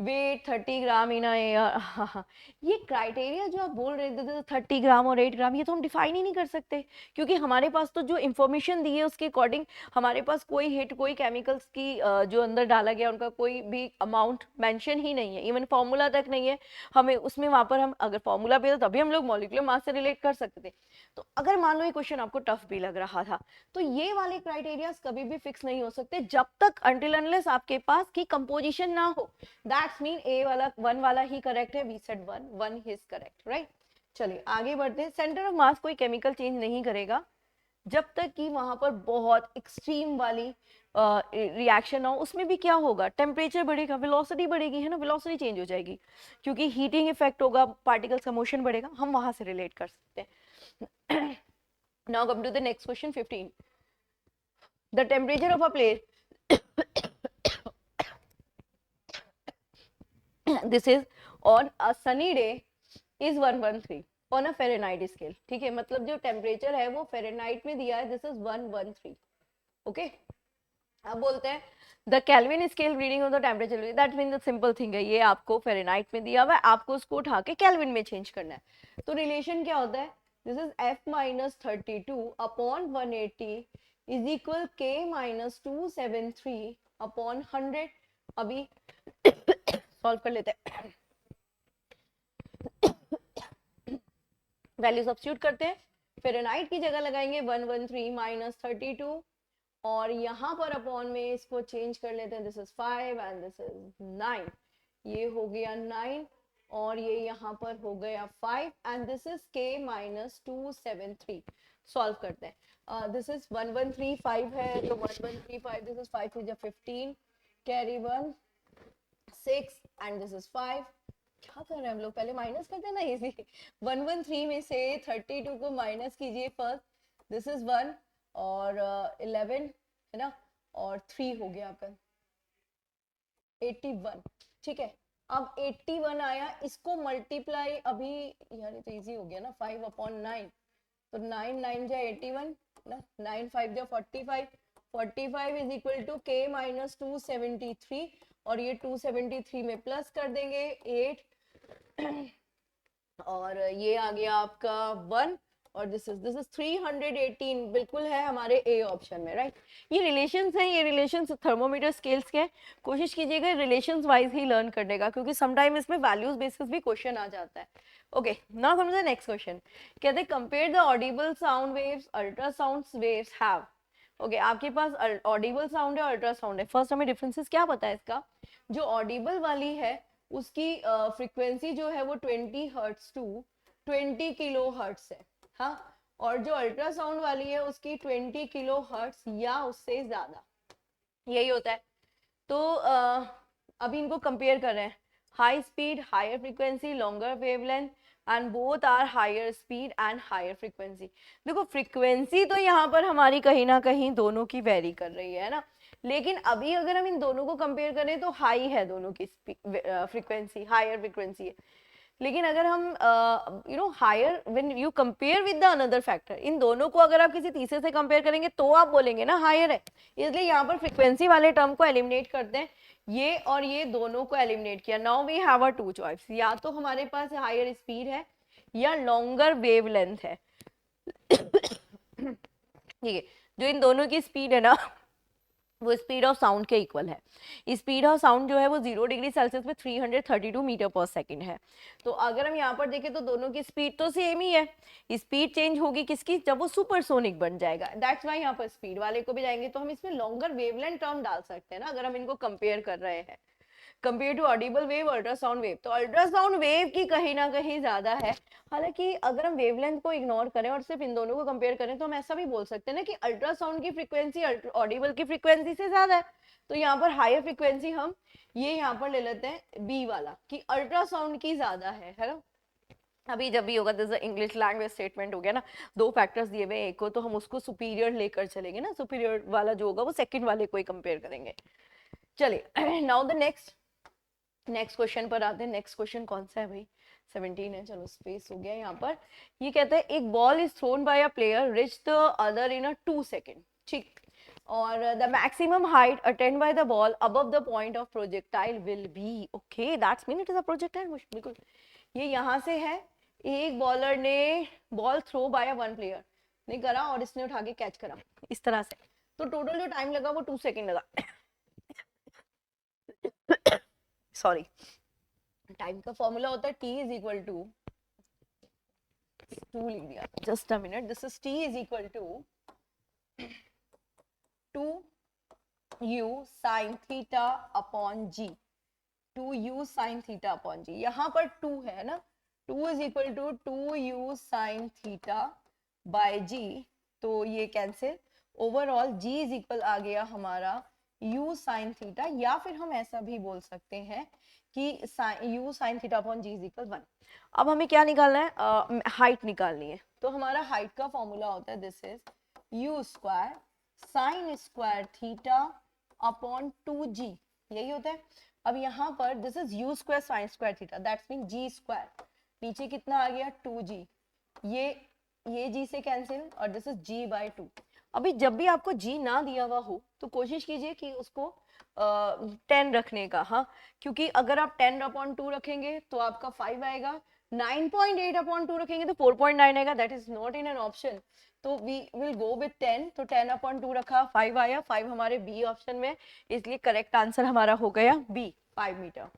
weight 30 gram in air, ये criteria जो आप बोल रहे थे 30 ग्राम और 8 ग्राम, ये तो हम डिफाइन ही नहीं कर सकते, क्योंकि हमारे पास तो जो इन्फॉर्मेशन दी है उसके अकॉर्डिंग हमारे पास कोई हिट, कोई केमिकल्स की जो अंदर डाला गया उनका कोई भी अमाउंट मेंशन ही नहीं है, इवन फॉर्मूला तक नहीं है, हमें उसमें वहां पर हम अगर फॉर्मूला पे तभी हम लोग मॉलिक्यूलर मास से रिलेट कर सकते थे, तो अगर मान लो ये क्वेश्चन आपको टफ भी लग रहा था, तो ये वाले क्राइटेरिया कभी भी फिक्स नहीं हो सकते जब तक अनटिल अनलेस आपके पास की कंपोजिशन ना हो, दैट्स मीन ए वाला 1 वाला ही करेक्ट है, we said 1, 1 is correct, right. चलिए आगे बढ़ते हैं। सेंटर ऑफ मास कोई केमिकल चेंज नहीं करेगा जब तक कि वहां पर बहुत एक्सट्रीम वाली रिएक्शन हो। उसमें भी क्या होगा, टेम्परेचर बढ़ेगा, वेलोसिटी बढ़ेगी, है ना, वेलोसिटी चेंज हो जाएगी क्योंकि हीटिंग इफेक्ट होगा, पार्टिकल्स का मोशन बढ़ेगा, हम वहां से रिलेट कर सकते हैं। Now come to the next question 15। The temperature of a plate this is on a sunny day is 113 on a Fahrenheit scale. ठीक है, मतलब जो टेम्परेचर है वो फ़ारेनहाइट में दिया है, दिस इज 113। ओके, अब बोलते हैं the kelvin scale reading of the temperature, that mean the simple thing है, ये आपको फ़ारेनहाइट में दिया हुआ है, आपको उसको उठा के केल्विन में चेंज करना है। तो रिलेशन क्या होता है, this is f minus 32 upon 180 is equal k minus 273 upon 100। अभी सॉल्व कर लेते हैं, वैल्यू सब्स्टिट्यूट करते हैं। फ़ारेनहाइट की जगह लगाएंगे 113 माइनस 32 और यहाँ पर अपॉन में इसको चेंज कर लेते हैं, this is 5 and this is 9, ये हो गया 9 और ये यहाँ पर हो गया 5 and this is k minus 273। Solve करते हैं, दिस इज 1135 है तो 1135, this is 5 3 15, carry 1 6 and this is 5। क्या कर रहे हैं हम लोग, पहले माइनस करते हैं ना, इजी। 113 में से 32 को माइनस कीजिए फर्स्ट, दिस इज 1 और 11 है ना, और 3 हो गया आपका 81। ठीक है, अब 81 आया, इसको मल्टीप्लाई अभी, यार ये तो इजी हो गया ना, 5 अपॉन 9, तो 9 9 जा 81 ना, 9 5 जा 45, 45 is equal to k minus 273 और ये 273 में प्लस कर देंगे 8 और ये आ गया आपका 1 और दिस इज 318, बिल्कुल है हमारे ए ऑप्शन में, राइट। ये रिलेशंस हैं, ये रिलेशंस थर्मोमीटर स्केल्स के हैं, कोशिश कीजिएगा रिलेशंस वाइज ही लर्न करने का क्योंकि समटाइम इसमें वैल्यूज बेसिस भी क्वेश्चन आ जाता है। Okay, now come to the next question. कहते हैं compare the audible sound waves ultrasound waves have. Okay, आपके पास ऑडिबल साउंड है, अल्ट्रासाउंड है। फर्स्ट हमें डिफरेंसेस क्या पता है इसका, जो ऑडिबल वाली है उसकी फ्रीक्वेंसी जो है वो 20 हर्ट्ज टू 20 किलो हर्ट्ज है, हाँ, और जो अल्ट्रासाउंड वाली है उसकी 20 किलो हर्ट्ज या उससे ज्यादा, यही होता है। तो अभी इनको कंपेयर कर रहे हैं, high speed higher frequency longer wavelength and both are higher speed and higher frequency. देखो फ्रीक्वेंसी तो यहाँ पर हमारी कहीं ना कहीं दोनों की वेरी कर रही है ना, लेकिन अभी अगर हम इन दोनों को कंपेयर करें तो हाई है दोनों की फ्रीक्वेंसी, हायर फ्रीक्वेंसी है। लेकिन अगर हम higher when you compare with the another factor, इन दोनों को अगर आप किसी तीसरे से कंपेयर करेंगे तो आप बोलेंगे ना हायर है, इसलिए यहाँ पर फ्रीक्वेंसी वाले टर्म को एलिमिनेट करते हैं, ये और ये दोनों को एलिमिनेट किया। Now we have a two choice, या तो हमारे पास हायर स्पीड है या लॉन्गर वेवलेंथ है। ठीक है, जो इन दोनों की स्पीड है ना वो स्पीड ऑफ साउंड के इक्वल है। स्पीड ऑफ साउंड जो है वो 0 डिग्री सेल्सियस में 332 मीटर पर सेकंड है। तो अगर हम यहाँ पर देखें तो दोनों की स्पीड तो सेम ही है, स्पीड चेंज होगी किसकी, जब वो सुपरसोनिक बन जाएगा, दैट्स वाई यहाँ पर स्पीड वाले को भी जाएंगे तो हम इसमें लॉन्गर वेवलेंथ टर्म डाल सकते हैं ना, अगर हम इनको कंपेयर कर रहे हैं compare to audible wave ultrasound wave. तो अल्ट्रासाउंड वेव की कहीं ना कहीं ज्यादा है। हालांकि अगर हम वेवलेंथ को इग्नोर करें और सिर्फ इन दोनों को कंपेयर करें तो हम ऐसा भी बोल सकते हैं ना कि अल्ट्रासाउंड की फ्रीक्वेंसी ऑडिबल की फ्रीक्वेंसी से ज्यादा है। तो यहाँ पर हायर फ्रीक्वेंसी हम ये यहाँ पर ले लेते हैं बी वाला कि अल्ट्रासाउंड की ज्यादा है ना। अभी जब भी होगा दिस इंग्लिश लैंग्वेज स्टेटमेंट हो गया ना, दो फैक्टर्स दिए हुए एक को, तो हम उसको सुपीरियर लेकर चलेंगे ना, सुपीरियर वाला जो होगा वो सेकंड वाले को ही कंपेयर करेंगे। चलिए नाउ द नेक्स्ट क्वेश्चन पर आते हैं। नेक्स्ट क्वेश्चन कौन सा है भाई, 17 है, चलो स्पेस हो गया यहाँ पर। ये कहता है एक ball is thrown by a player reach the other in a 2 second, ठीक, और the maximum height attend by the ball above the point of projectile will be, okay that's mean it is a projectile, बिल्कुल। ये यहाँ से है, एक bowler ने ball throw by one player ने करा और इसने उठा के कैच करा इस तरह से, तो टोटल जो टाइम लगा वो 2 सेकेंड लगा। सॉरी, टाइम का फॉर्मूला होता है t इज इक्वल टू 2 लिख दिया, just a minute, this is t is equal to 2 u sin theta upon g। 2u sine theta upon g, यहाँ पर 2 है ना, 2 is equal to 2u sine theta by g, तो ये cancel, overall g is equal आ गया हमारा u sine theta, या फिर हम ऐसा भी बोल सकते हैं कि u sine theta upon g is equal 1। अब हमें क्या निकालना है, हाइट निकालनी है, तो हमारा हाइट का फॉर्मूला होता है this is u square sine square theta upon 2g, यही होता है। अब यहाँ पर this is u square sine square theta, that's mean g square, नीचे कितना आ गया 2g, ये g से कैंसिल, और दिस इज g बाय 2। अभी जब भी आपको g ना दिया हुआ हो तो कोशिश कीजिए कि उसको 10 रखने का, हाँ, क्योंकि अगर आप 10 अपॉन 2 रखेंगे तो आपका 5 आएगा, 9.8 अपॉन 2 रखेंगे तो 4.9 आएगा, that is not in an option, तो वी विल गो विथ 10, तो 10 अपॉन 2 रखा, 5 आया, 5 हमारे बी ऑप्शन में, इसलिए करेक्ट आंसर हमारा हो गया बी, 5 मीटर।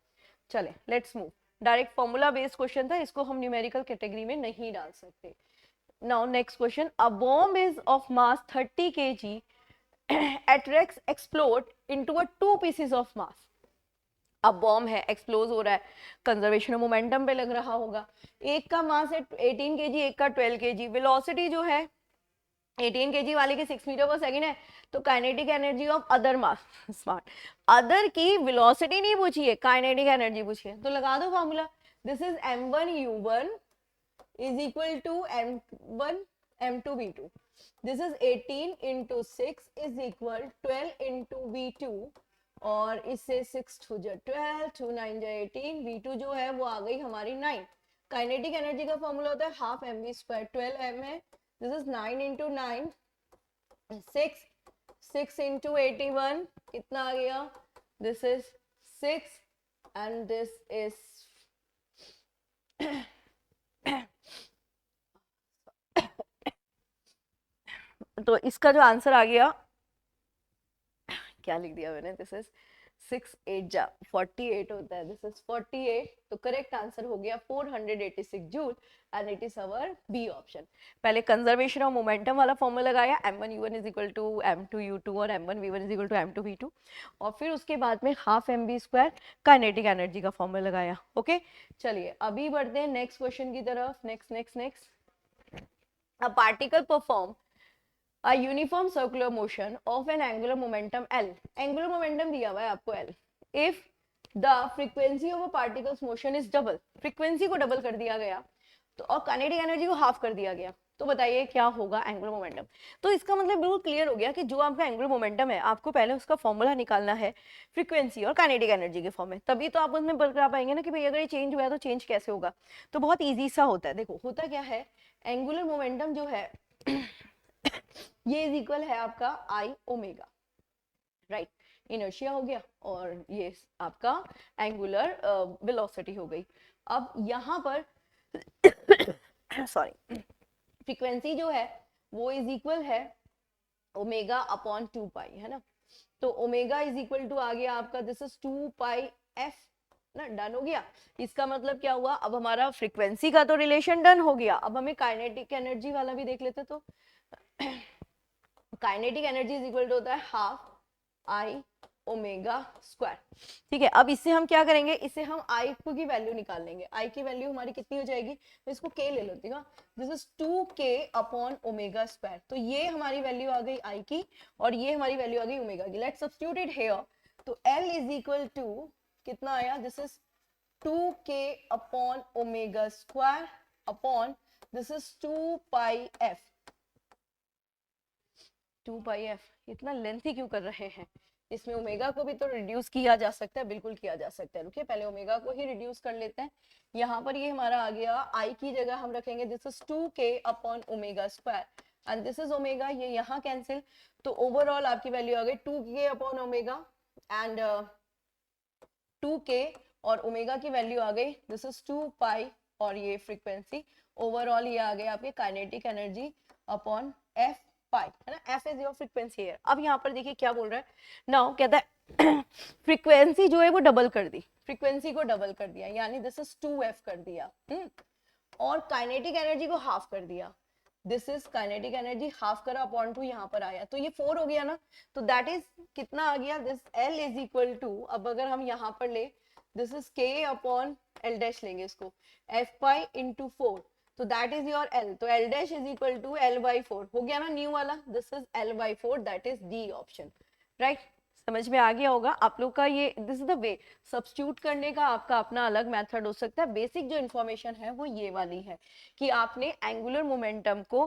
चले let's move, direct formula based question था, इसको हम न्यूमेरिकल कैटेगरी में नहीं डाल सकते। Now next question, a bomb is of mass 30 kg at rest explode into a 2 pieces of mass। अब बॉम्ब है, एक्सप्लोज हो रहा है, कंजर्वेशन ऑफ मोमेंटम पे लग रहा होगा, एक का मास है 18 kg, एक का 12 kg, वेलोसिटी जो है 18 kg वाले की 6 मीटर पर सेकंड है, तो kinetic energy of other mass, smart, other की वेलोसिटी नहीं पूछी है, काइनेटिक एनर्जी पूछी है, तो लगा दो formula, this is m1u1 is equal to m1 m2 v2, this is 18 into 6 is equal 12 into v2, और इससे 6 2 जा 12, 2 9 जा 18, v2 जो है वो आ गई हमारी 9। काइनेटिक एनर्जी का फॉर्मूला होता है half m v square, 12 m है, दिस इज 9 into 9, 6 into 81 कितना आ गया, this is 6 and this is तो इसका जो आंसर आ गया, क्या लिख दिया मैंने, दिस इज 6 8 जा 48 होता है, दिस इज 48, तो करेक्ट आंसर हो गया 486 joule, and it is our B option. पहले कंजर्वेशन ऑफ मोमेंटम वाला फॉर्मूला लगाया, m1u1 is equal to m2u2 और m1v1 is equal to m2v2, और फिर उसके बाद में half m v square kinetic energy का फॉर्मूला लगाया। ओके चलिए अभी बढ़ते हैं नेक्स्ट क्वेश्चन की तरफ। Next a particle perform a uniform circular motion of an angular momentum L, angular momentum दिया हुआ है आपको L, if the frequency of a particle's motion is double, frequency को डबल कर दिया गया तो, और काइनेटिक एनर्जी को हाफ कर दिया गया, तो बताइए क्या होगा एंगुलर मोमेंटम। तो इसका मतलब बिल्कुल क्लियर हो गया कि जो आपका एंगुलर मोमेंटम है आपको पहले उसका फॉर्मूला निकालना है फ्रीक्वेंसी और काइनेटिक एनर्जी के फॉर्म में, तभी तो आप उसमें बता पाएंगे ना कि भाई अगर ये चेंज हुआ है तो चेंज कैसे होगा। तो बहुत ईजी सा होता है, देखो होता क्या है, एंगुलर मोमेंटम जो है ये इज इक्वल है आपका आई ओमेगा, राइट, इनर्शिया हो गया और ये आपका एंगुलर वेलोसिटी हो गई। अब यहाँ पर सॉरी फ्रीक्वेंसी जो है वो इज इक्वल है ओमेगा अपॉन 2 पाई, है ना, तो ओमेगा इज इक्वल टू आ गया आपका दिस इज 2 पाई एफ ना, डन हो गया। इसका मतलब क्या हुआ, अब हमारा फ्रीक्वेंसी का तो रिलेशन डन हो गया, अब हमें काइनेटिक एनर्जी वाला भी देख लेते, तो kinetic energy is equal to होता है हाफ आई ओमेगा स्क्वायर, ठीक है। अब इससे हम क्या करेंगे, इससे हम आई की वैल्यू निकाल लेंगे, आई की वैल्यू हमारी कितनी हो जाएगी, मैं इसको के ले लेती हूँ, this is 2k upon omega square, तो ये हमारी वैल्यू आ गई आई की और ये हमारी वैल्यू आ गई ओमेगा की, लेट्स सब्स्टिट्यूट इट हियर, तो L इज इक्वल टू कितना आया, this is 2k upon omega square upon this is 2 pi F, 2 pi F, इतना लेंथी क्यों कर रहे हैं, इसमें ओमेगा को भी तो रिड्यूस किया जा सकता है, बिल्कुल किया जा सकता है, रुकिए पहले ओमेगा को ही रिड्यूस कर लेते हैं। यहाँ पर ये हमारा आ गया आई की जगह हम रखेंगे this is 2k upon omega square and this is omega, ये यहाँ कैंसिल, तो ओवरऑल आपकी वैल्यू आ गई 2k upon omega and 2k और ओमेगा की वैल्यू आ गई दिस इज 2 पाई और ये फ्रीक्वेंसी, ओवरऑल ये आ गया आपके काइनेटिक एनर्जी अपॉन एफ पाई, है ना, एफ इज योर फ्रीक्वेंसी है। अब यहाँ पर देखिए क्या बोल रहा है, नाउ कहता है फ्रीक्वेंसी जो है वो डबल कर दी, फ्रीक्वेंसी को डबल कर दिया यानी दिस इज 2f कर दिया, और काइनेटिक एनर्जी को हाफ कर दिया, this is kinetic energy half करा अपॉन 2 यहाँ पर आया, तो ये 4 हो गया ना, तो दैट इज कितना आ गया, this L is equal to, अब अगर हम यहाँ पर ले this is k upon l dash लेंगे इसको, f पाई इंटू 4, तो दैट इज योर l, तो l dash is equal to l by 4 हो गया ना न्यू वाला, this is l by 4, that is D option, right. समझ में आ गया होगा आप लोग का ये, this is the way. Substitute करने का आपका अपना अलग मेथड हो सकता है, बेसिक जो इन्फॉर्मेशन है वो ये वाली है कि आपने एंगुलर मोमेंटम को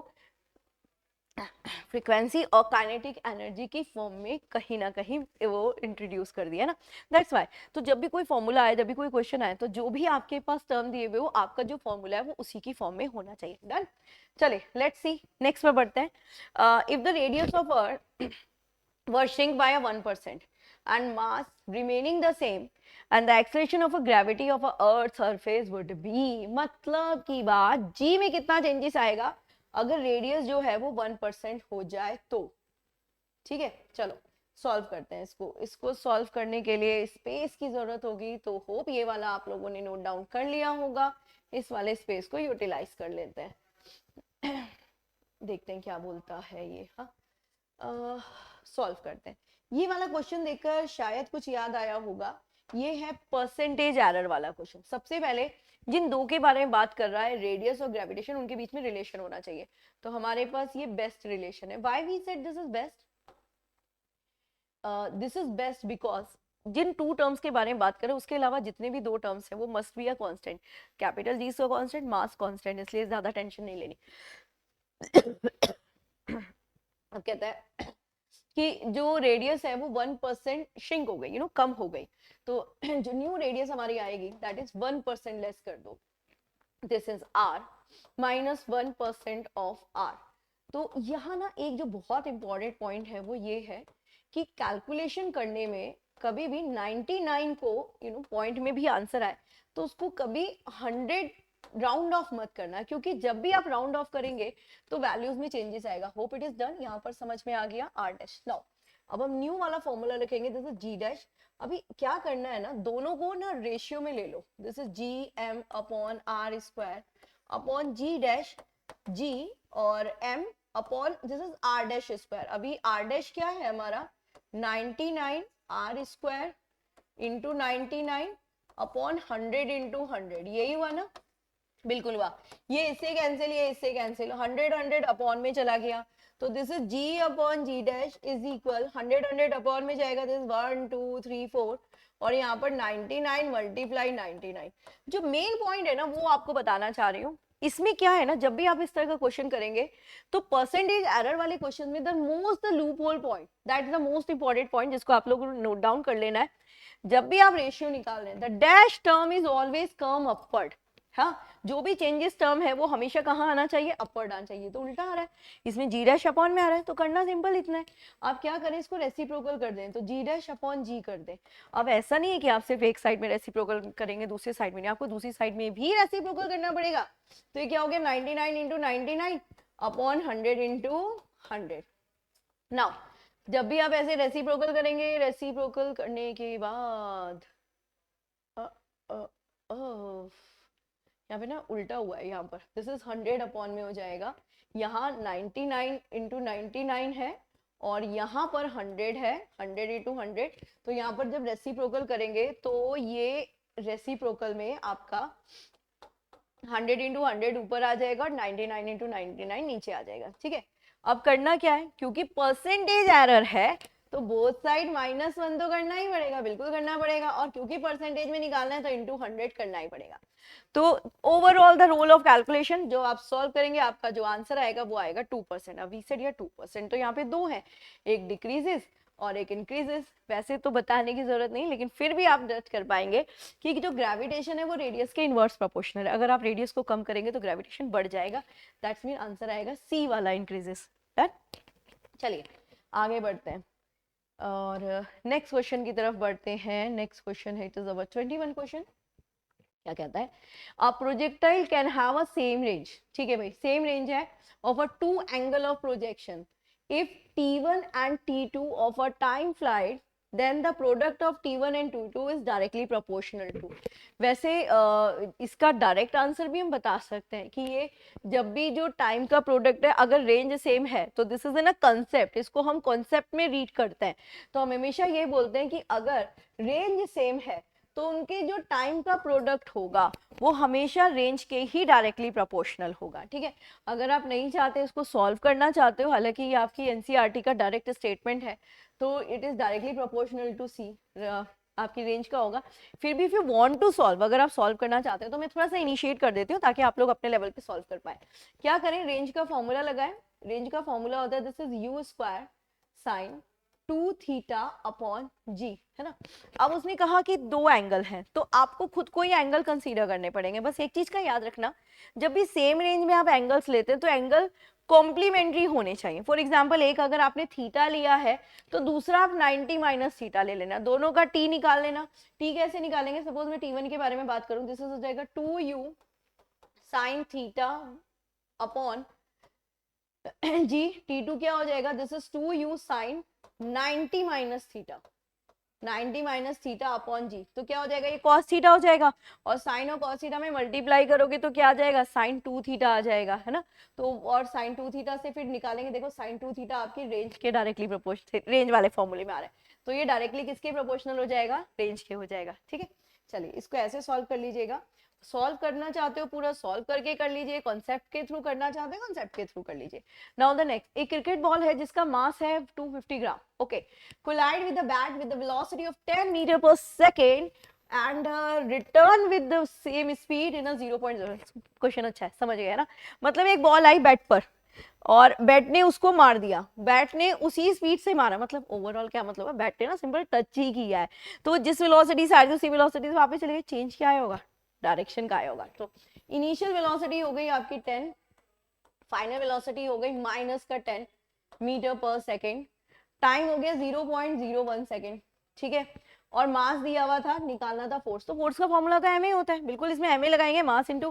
फ्रीक्वेंसी और काइनेटिक एनर्जी की फॉर्म में कहीं ना कहीं वो इंट्रोड्यूस कर दिया ना, दैट्स वाई। तो जब भी कोई फॉर्मूला आए, जब भी कोई क्वेश्चन आए, तो जो भी आपके पास टर्म दिए हुए हो, आपका जो फॉर्मूला है वो उसी की फॉर्म में होना चाहिए। डन, चले लेट्स सी नेक्स्ट में बढ़ते हैं। If the radius of earth were shrink by a 1% and mass remaining the same and the acceleration of a gravity of a earth surface would be, मतलब की बात g में कितना changes आएगा अगर रेडियस जो है वो 1% हो जाए तो, ठीक है। चलो सॉल्व करते हैं इसको सॉल्व करने के लिए स्पेस की जरूरत होगी, तो होप ये वाला आप लोगों ने नोट डाउन कर लिया होगा। इस वाले स्पेस को यूटिलाइज कर लेते हैं देखते हैं क्या बोलता है ये। हाँ सॉल्व करते हैं। ये वाला क्वेश्चन देखकर शायद कुछ याद आया होगा, ये है परसेंटेज एरर वाला क्वेश्चन। सबसे पहले जिन दो के बारे में बात कर रहा है, रेडियस और ग्रेविटेशन, उनके बीच में रिलेशन होना चाहिए, तो हमारे पास ये बेस्ट रिलेशन है। Why we said this is best? This is best because जिन टू टर्म्स के बारे में बात करें उसके अलावा जितने भी दो टर्म्स हैं वो must be a constant, capital G का कांस्टेंट, मास कांस्टेंट, इसलिए ज्यादा टेंशन नहीं लेनी। अब कहता है कि जो रेडियस है वो 1% श्रिंक हो गई, कम हो गई, तो जो न्यू रेडियस हमारी आएगी दैट इज 1% लेस कर दो, this is r minus 1% of r। तो यहाँ ना एक जो बहुत इंपॉर्टेंट पॉइंट है वो ये है कि कैलकुलेशन करने में कभी भी 99 को पॉइंट में भी आंसर आए तो उसको कभी 100 राउंड ऑफ मत करना, क्योंकि जब भी आप राउंड ऑफ करेंगे तो वैल्यूज में चेंजेस आएगा। होप इट इज डन, यहाँ पर समझ में आ गया r डैश। नाउ अब हम न्यू वाला फॉर्मूला लिखेंगे, दिस इज g डैश। अभी क्या करना है ना, दोनों को ना रेशियो में ले लो, दिस इज g m अपॉन r square upon g dash g और m upon this is r dash square. अभी r डैश क्या है हमारा 99 r square into 99 upon 100 into 100, यही हुआ ना? बिल्कुल हुआ। ये इससे कैंसिल, ये इससे कैंसिल, 100 100 अपॉन में चला गया, तो this is g upon g dash is equal 100 100 upon में जाएगा, दिस 1 2 3 4 और यहाँ पर 99 मल्टीप्लाई 99। जो मेन पॉइंट है ना वो आपको बताना चाह रही हूँ। इसमें क्या है ना, जब भी आप इस तरह का क्वेश्चन करेंगे तो परसेंटेज एरर वाले क्वेश्चन में the loop hole point, that is the most important point जिसको आप लोगों को नोट डाउन कर लेना है। जब भी आप रेशियो निकाल रहे हैं, the dash term is always come upward. हाँ, जो भी चेंजेस टर्म है वो हमेशा कहाँ आना चाहिए? अपवर्ड आना चाहिए। तो उल्टा आ रहा है, इसमें जी डैश अपॉन में आ रहा है, तो करना सिंपल इतना है, आप क्या करें, इसको रेसिप्रोकल कर दें, तो जी डैश अपॉन जी कर दें। अब ऐसा नहीं है कि आप सिर्फ एक साइड में रेसिप्रोकल करेंगे, दूसरी साइड में नहीं, आपको दूसरी साइड में भी रेसिप्रोकल करना पड़ेगा। तो ये क्या हो गया, 99 इंटू 99 अपॉन 100 इंटू 100। नाउ जब भी आप ऐसे रेसिप्रोकल करेंगे, रेसिप्रोकल करने के बाद यहाँ पे ना उल्टा हुआ है, यहाँ पर दिस इज 100 अपॉन में हो जाएगा, यहाँ 99 इंटू 99 है और यहाँ पर 100 है, 100 इंटू 100। तो यहाँ पर जब रेसिप्रोकल करेंगे तो ये रेसिप्रोकल में आपका 100 इंटू 100 ऊपर आ जाएगा और 99 इंटू 99 नीचे आ जाएगा। ठीक है, अब करना क्या है, क्योंकि परसेंटेज एरर है तो बोथ साइड -1 तो करना ही पड़ेगा, बिल्कुल करना पड़ेगा, और क्योंकि परसेंटेज में निकालना है तो इंटू 100 करना ही पड़ेगा। तो overall the role of calculation जो आप सॉल्व करेंगे, आपका जो आंसर आएगा वो आएगा 2%। अब वी या 2%, तो यहाँ पे दो है, एक डिक्रीजेस और एक इंक्रीजेस। वैसे तो बताने की जरूरत नहीं, लेकिन फिर भी आप जज कर पाएंगे कि जो ग्रेविटेशन है वो रेडियस के इनवर्स प्रोपोर्शनल है। अगर आप रेडियस को कम करेंगे तो ग्रेविटेशन बढ़ जाएगा, दैट्स मीन आंसर आएगा सी वाला, इंक्रीजेस। चलिए आगे बढ़ते हैं और नेक्स्ट क्वेश्चन की तरफ बढ़ते हैं। नेक्स्ट क्वेश्चन है, इट इज अवर 21 क्वेश्चन। क्या कहता है, a projectile can have a same range. ठीक है भाई, सेम रेंज है of a two angle of projection if T1 and T2 of a time flight, then the product of T1 and T2 is directly proportional to। वैसे इसका direct answer भी हम बता सकते हैं कि ये जब भी जो टाइम का प्रोडक्ट है अगर रेंज सेम है तो this is in a concept, इसको हम कॉन्सेप्ट में रीड करते हैं। तो हम हमेशा ये बोलते हैं कि अगर रेंज सेम है तो उनके जो टाइम का प्रोडक्ट होगा वो हमेशा रेंज के ही डायरेक्टली प्रोपोर्शनल होगा, ठीक है। अगर आप नहीं चाहते इसको सॉल्व करना चाहते हो, हालांकि ये आपकी एनसीईआरटी का डायरेक्ट स्टेटमेंट है, तो it is directly proportional to see आपकी रेंज का होगा। फिर भी if you want to solve, अगर आप सॉल्व करना चाहते हो तो मैं थोड़ा सा इनिशिएट कर देती हूँ ताकि आप लोग अपने लेवल पे सॉल्व कर पाए। क्या करें, रेंज का फॉर्मूला लगाएं। रेंज का फॉर्मूला होता है this is u square sine 2 theta upon g, है ना। अब उसने कहा कि दो एंगल हैं, तो आपको खुद को ही एंगल कंसीडर करने पड़ेंगे। बस एक चीज का याद रखना, जब भी सेम रेंज में आप एंगल्स लेते हैं तो एंगल कॉम्प्लीमेंट्री होने चाहिए। फॉर एग्जाम्पल, एक अगर आपने थीटा लिया है तो दूसरा आप 90 माइनस थीटा ले लेना, दोनों का टी निकाल लेना। टी कैसे निकालेंगे, सपोज मैं टी1 के बारे में बात करूं, दिस इज हो जाएगा 2u साइन थीटा अपॉन जी, T2 क्या हो जाएगा, this is 2u sine 90 minus theta, 90 minus theta upon g, तो क्या हो जाएगा, ये कॉस थीटा हो जाएगा, और साइन और कॉस थीटा में मल्टीप्लाई करोगे तो क्या आ जाएगा, साइन 2 थीटा आ जाएगा, है ना। तो और साइन 2 थीटा से फिर निकालेंगे, देखो साइन 2 थीटा आपकी रेंज के डायरेक्टली प्रोपोर्शनल, रेंज वाले फॉर्मूले में आ रहा है, तो ये डायरेक्टली किसके प्रोपोर्शनल हो जाएगा, रेंज के हो जाएगा, ठीक है। चलिए इसको ऐसे सॉल्व कर लीजिएगा। सॉल्व करना चाहते हो पूरा सॉल्व करके कर लीजिए, कॉन्सेप्ट के थ्रू करना चाहते हो कॉन्सेप्ट के थ्रू कर लीजिए। नाउ द नेक्स्ट, एक क्रिकेट बॉल है जिसका मास है 250 ग्राम, okay, collide with the bat with the velocity of 10 meter per second and return with the same speed in a 0.0। Question अच्छा है, समझ गए ना। मतलब एक बॉल आई बैट पर और बैट ने उसको मार दिया, बैट ने उसी स्पीड से मारा, मतलब ओवरऑल क्या मतलब है, बैट ने ना सिंपल टच ही किया है, तो जिस वेलोसिटी से आ रही उसी वेलोसिटी से वापस चले गई, चेंज क्या आया होगा, डायरेक्शन का आया होगा। तो इनिशियल वेलोसिटी हो गई आपकी 10, फाइनल वेलोसिटी हो गई माइनस का 10 मीटर पर सेकेंड, टाइम हो गया 0.01 सेकेंड, ठीक है, और मास दिया हुआ था, निकालना था फोर्स, तो फोर्स का फॉर्मूला तो एम होता है, बिल्कुल इसमें एम लगाएंगे, मास इनटू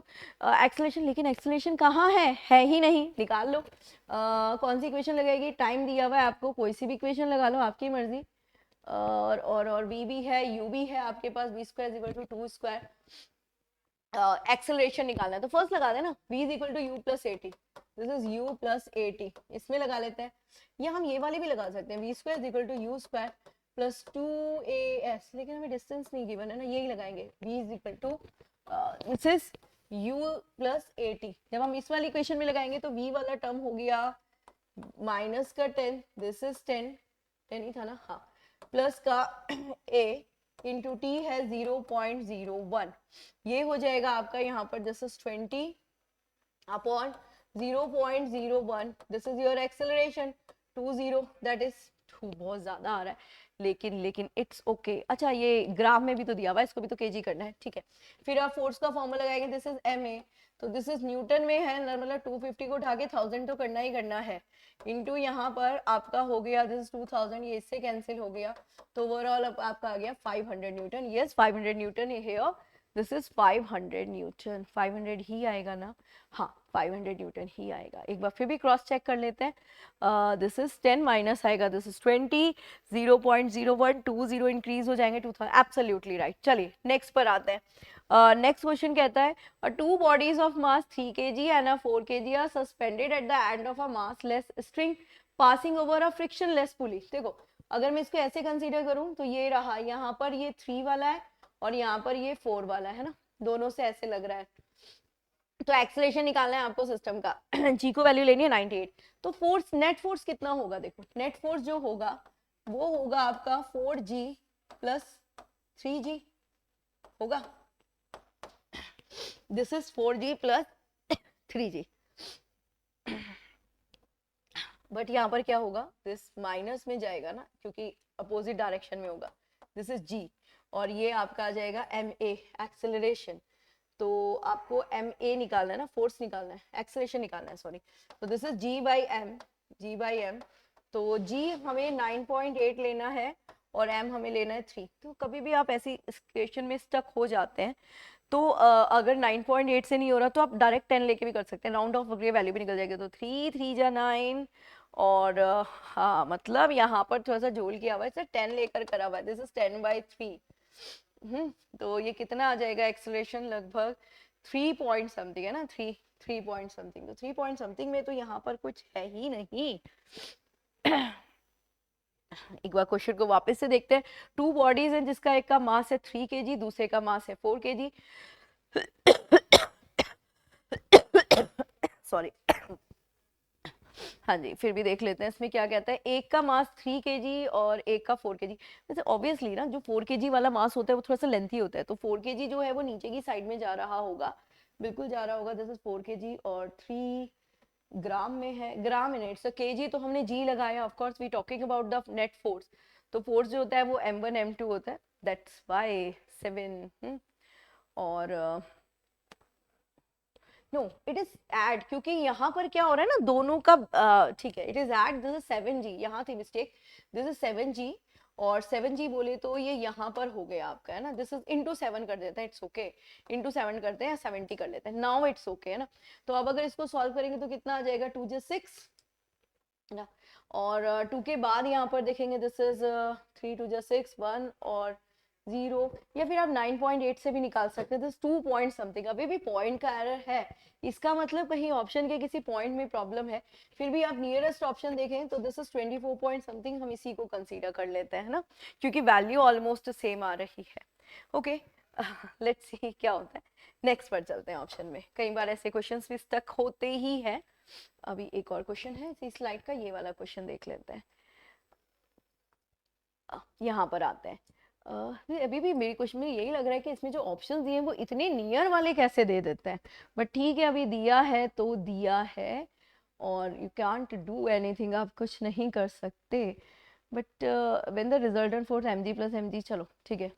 एक्सेलरेशन, लेकिन एक्सेलरेशन कहाँ है ही नहीं, निकाल लो। कौन सी इक्वेशन लगेगी, टाइम दिया हुआ है आपको, कोई सी भी इक्वेशन लगा लो, आपकी मर्जी। और v भी है, u भी है आपके पास, v square equal to 2 square, acceleration निकालना है तो फर्स्ट लगा देना, v is equal to u plus a t, this is u plus a t, इसमें लगा लेते हैं, या हम ये वाले भी लगा सकते हैं, v square is equal to u square plus 2as, लेकिन हमें डिस्टेंस नहीं गिवन है ना, यही लगाएंगे, v is equal to this is u plus a t. जब हम इस वाली इक्वेशन में लगाएंगे तो v वाला टर्म हो गया माइनस का 10, दिस इज 10 ही था ना, हाँ, प्लस का a इंटू टी है 0.01, ये हो जाएगा आपका यहाँ पर this is 20 upon 0.01, this is your acceleration 20, that is 2, बहुत ज्यादा आ रहा है लेकिन इट्स ओके। अच्छा, ये ग्राम में भी तो दिया हुआ है, इसको भी तो केजी करना है, ठीक है। फिर आप फोर्स का फॉर्मूला लगाएंगे, दिस इज एम ए, तो दिस इज न्यूटन में है, मतलब 250 को उठा के 1000 तो करना ही करना है, इनटू यहाँ पर आपका हो गया दिस इज 2000, ये इससे कैंसिल हो गया, तो ओवरऑल आपका आ गया 500 न्यूटन, यस 500 न्यूटन है, दिस इज 500 न्यूटन, 500 ही आएगा ना, हाँ 500 न्यूटन ही आएगा। एक बार फिर भी क्रॉस चेक कर लेते हैं, दिस इज 10 माइनस आएगा, दिस इज 20, 0.0120 इंक्रीज हो जाएंगे 2000, एब्सोल्युटली राइट। चलिए नेक्स्ट पर आते हैं। नेक्स्ट क्वेश्चन कहता है two bodies of mass 3 kg and 4 kg are suspended at the end of a massless string passing over a frictionless pulley. देखो अगर मैं इसको ऐसे कंसीडर करूं तो ये रहा, यहाँ पर ये 3 वाला है और यहाँ पर ये 4 वाला है ना, दोनों से ऐसे लग रहा है, तो एक्सेलरेशन निकालना है आपको सिस्टम का, जी को वैल्यू लेनी है 98, तो फोर्स, नेट फोर्स कितना होगा, देखो नेट फोर्स जो होगा वो होगा आपका 4g प्लस 3g होगा, this is 4g plus 3g, but यहाँ पर क्या होगा, दिस माइनस में जाएगा ना क्योंकि अपोजिट डायरेक्शन में होगा, दिस इज g, और ये आपका आ जाएगा ma एक्सेलरेशन, तो आपको ma निकालना है ना, फोर्स निकालना है, एक्सेलरेशन निकालना है, सॉरी, तो this is g by m, तो g हमें 9.8 लेना है और m हमें लेना है 3, तो कभी भी आप ऐसी इक्वेशन में स्टक हो जाते हैं तो अगर 9.8 से नहीं हो रहा तो आप डायरेक्ट 10 लेके भी कर सकते हैं, राउंड ऑफ अगर वैल्यू भी निकल जाएगी, तो 3 3 जा 9, और हाँ मतलब यहाँ पर थोड़ा सा जोल किया हुआ है, 10 लेकर करा हुआ है, दिस इज 10/3, तो ये कितना आ जाएगा एक्सेलरेशन, लगभग 3 पॉइंट समथिंग है ना, 3 पॉइंट समथिंग, तो 3 पॉइंट समथिंग में तो यहाँ पर कुछ है ही नहीं, एक बार क्वेश्चन को वापस से देखते हैं। टू बॉडीज हैं जिसका एक का मास है 3 kg, दूसरे का मास है 4 kg। सॉरी हाँ जी, फिर भी देख लेते हैं इसमें क्या कहता है। एक का मास 3 kg और एक का 4 kg। वैसे ऑब्वियसली ना जो 4 kg वाला मास होता है वो थोड़ा सा लेंथी होता है, तो 4 kg जो है वो नीचे की साइड में जा रहा होगा, बिल्कुल जा रहा होगा। दिस इज 4 kg और 3 ग्राम में है, ग्राम इन इट्स kg, तो हमने g लगाया। Of course we talking about the net force, तो फोर्स जो होता है वो m1 m2 होता है, दैट्स वाई 7। और नो इट इज ऐड, क्योंकि यहाँ पर क्या हो रहा है ना दोनों का, ठीक है, it is add. This is 7g, यहाँ थी मिस्टेक, दिस इज 7g। और 7g बोले तो ये यहाँ पर हो गया आपका, है ना। दिस इज इंटू 7 कर देते हैं, इट्स ओके, इंटू 7 करते हैं, 70 कर लेते हैं, नाउ इट्स ओके, है ना। तो अब अगर इसको सॉल्व करेंगे तो कितना आ जाएगा, 2 j 6 ना। और 2 के बाद यहाँ पर देखेंगे, दिस इज 3 2 जा 6 1 और 0, या फिर आप 9.8 से भी निकाल सकते हैं। दिस 2 पॉइंट समथिंग, अभी भी पॉइंट का एरर है, इसका मतलब कहीं ऑप्शन के किसी पॉइंट में प्रॉब्लम है। फिर भी आप नियरेस्ट ऑप्शन देखें तो दिस इज 24 पॉइंट समथिंग, हम इसी को कंसीडर कर लेते हैं ना, क्योंकि वैल्यू ऑलमोस्ट सेम आ रही है। ओके, लेट्स सी क्या होता है। नेक्स्ट पर चलते हैं ऑप्शन में, कई बार ऐसे क्वेश्चंस भी स्टक होते ही हैं। अभी एक और क्वेश्चन है इसी स्लाइड का, ये वाला क्वेश्चन देख लेते हैं। यहाँ पर आते हैं। अभी भी मेरे क्वेश्चन में यही लग रहा है कि इसमें जो ऑप्शंस दिए हैं वो इतने नियर वाले कैसे दे देते हैं, बट ठीक है, अभी दिया है तो दिया है, और यू कांट डू एनीथिंग, आप कुछ नहीं कर सकते। But when the resultant force mg plus mg, चलो ठीक है,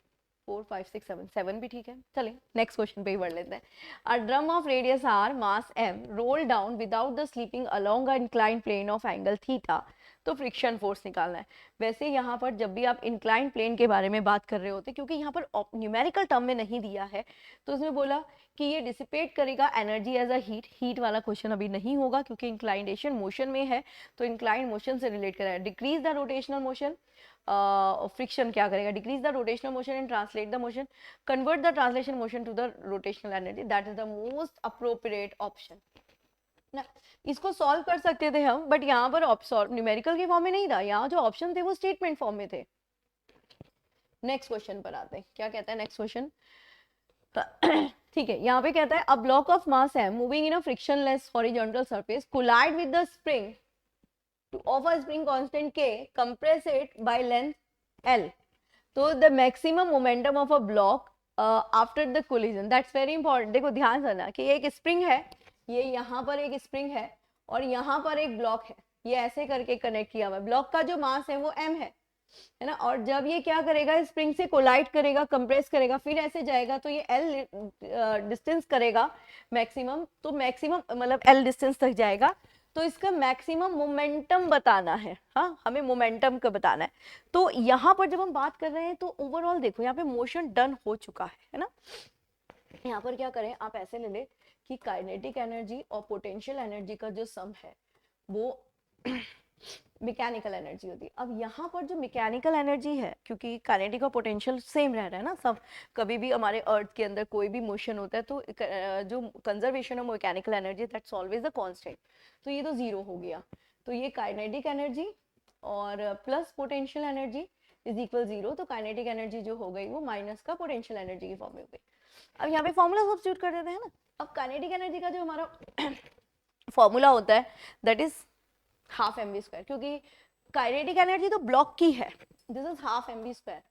4 5 6 7 7 भी ठीक है। चलिए नेक्स्ट क्वेश्चन पे ही बढ़ लेते हैं। A drum of radius r mass m roll down without the slipping along a inclined plane of angle theta, तो फ्रिक्शन फोर्स निकालना है। वैसे यहाँ पर जब भी आप इंक्लाइंड प्लेन के बारे में बात कर रहे होते, क्योंकि यहाँ पर न्यूमेरिकल टर्म में नहीं दिया है, तो उसमें बोला कि ये डिसिपेट करेगा energy as a heat. Heat वाला क्वेश्चन अभी नहीं होगा क्योंकि इंक्लाइनेशन मोशन में है, तो इंक्लाइंड मोशन से रिलेट कराया। Decrease the rotational motion, friction क्या करेगा, decrease the rotational motion and translate the motion, convert the translation motion to the rotational energy, that is the most appropriate option ना। इसको solve कर सकते थे हम, बट यहाँ पर न्यूमेरिकल के फॉर्म में नहीं था, यहाँ जो ऑप्शन थे वो स्टेटमेंट फॉर्म में थे। नेक्स्ट क्वेश्चन पर आते हैं, क्या कहता है नेक्स्ट क्वेश्चन। ठीक है, यहाँ पे कहता है a block of mass m moving in a frictionless horizontal surface collide with the spring to of a spring constant k, compress it by length l, तो the maximum momentum of a block after the collision, that's very important। देखो ध्यान से ना कि एक spring है, ये यहाँ पर एक स्प्रिंग है और यहाँ पर एक ब्लॉक है, ये ऐसे करके कनेक्ट किया हुआ है। ब्लॉक का जो मास है वो m है ना, और जब ये क्या करेगा, स्प्रिंग से कोलाइड करेगा, कंप्रेस करेगा, फिर ऐसे जाएगा, तो ये l डिस्टेंस करेगा मैक्सिमम, तो मैक्सिमम मतलब l डिस्टेंस तक जाएगा, तो इसका मैक्सिमम मोमेंटम बताना है। हाँ, हमें मोमेंटम का बताना है। तो यहाँ पर जब हम बात कर रहे हैं तो ओवरऑल देखो यहाँ पे मोशन डन हो चुका है ना। यहाँ पर क्या करें, आप ऐसे ले ले कि काइनेटिक एनर्जी और पोटेंशियल एनर्जी का जो सम है वो मैकेनिकल एनर्जी होती है। अब यहाँ पर जो मैकेनिकल एनर्जी है, क्योंकि काइनेटिक और पोटेंशियल सेम रह रहा है ना सब, कभी भी हमारे अर्थ के अंदर कोई भी मोशन होता है तो जो conservation of mechanical energy that's always the constant, तो ये तो जीरो हो गया। तो ये काइनेटिक एनर्जी और plus potential energy is equal zero, तो काइनेटिक एनर्जी जो हो गई वो माइनस का पोटेंशियल एनर्जी की फॉर्म में हो गई। अब यहाँ पे फॉर्मूला सब्स्टिट्यूट कर देते हैं ना। अब काइनेटिक एनर्जी का जो हमारा फॉर्मूला होता है that is half m v square, क्योंकि काइनेटिक एनर्जी तो ब्लॉक की है, this is half m v square,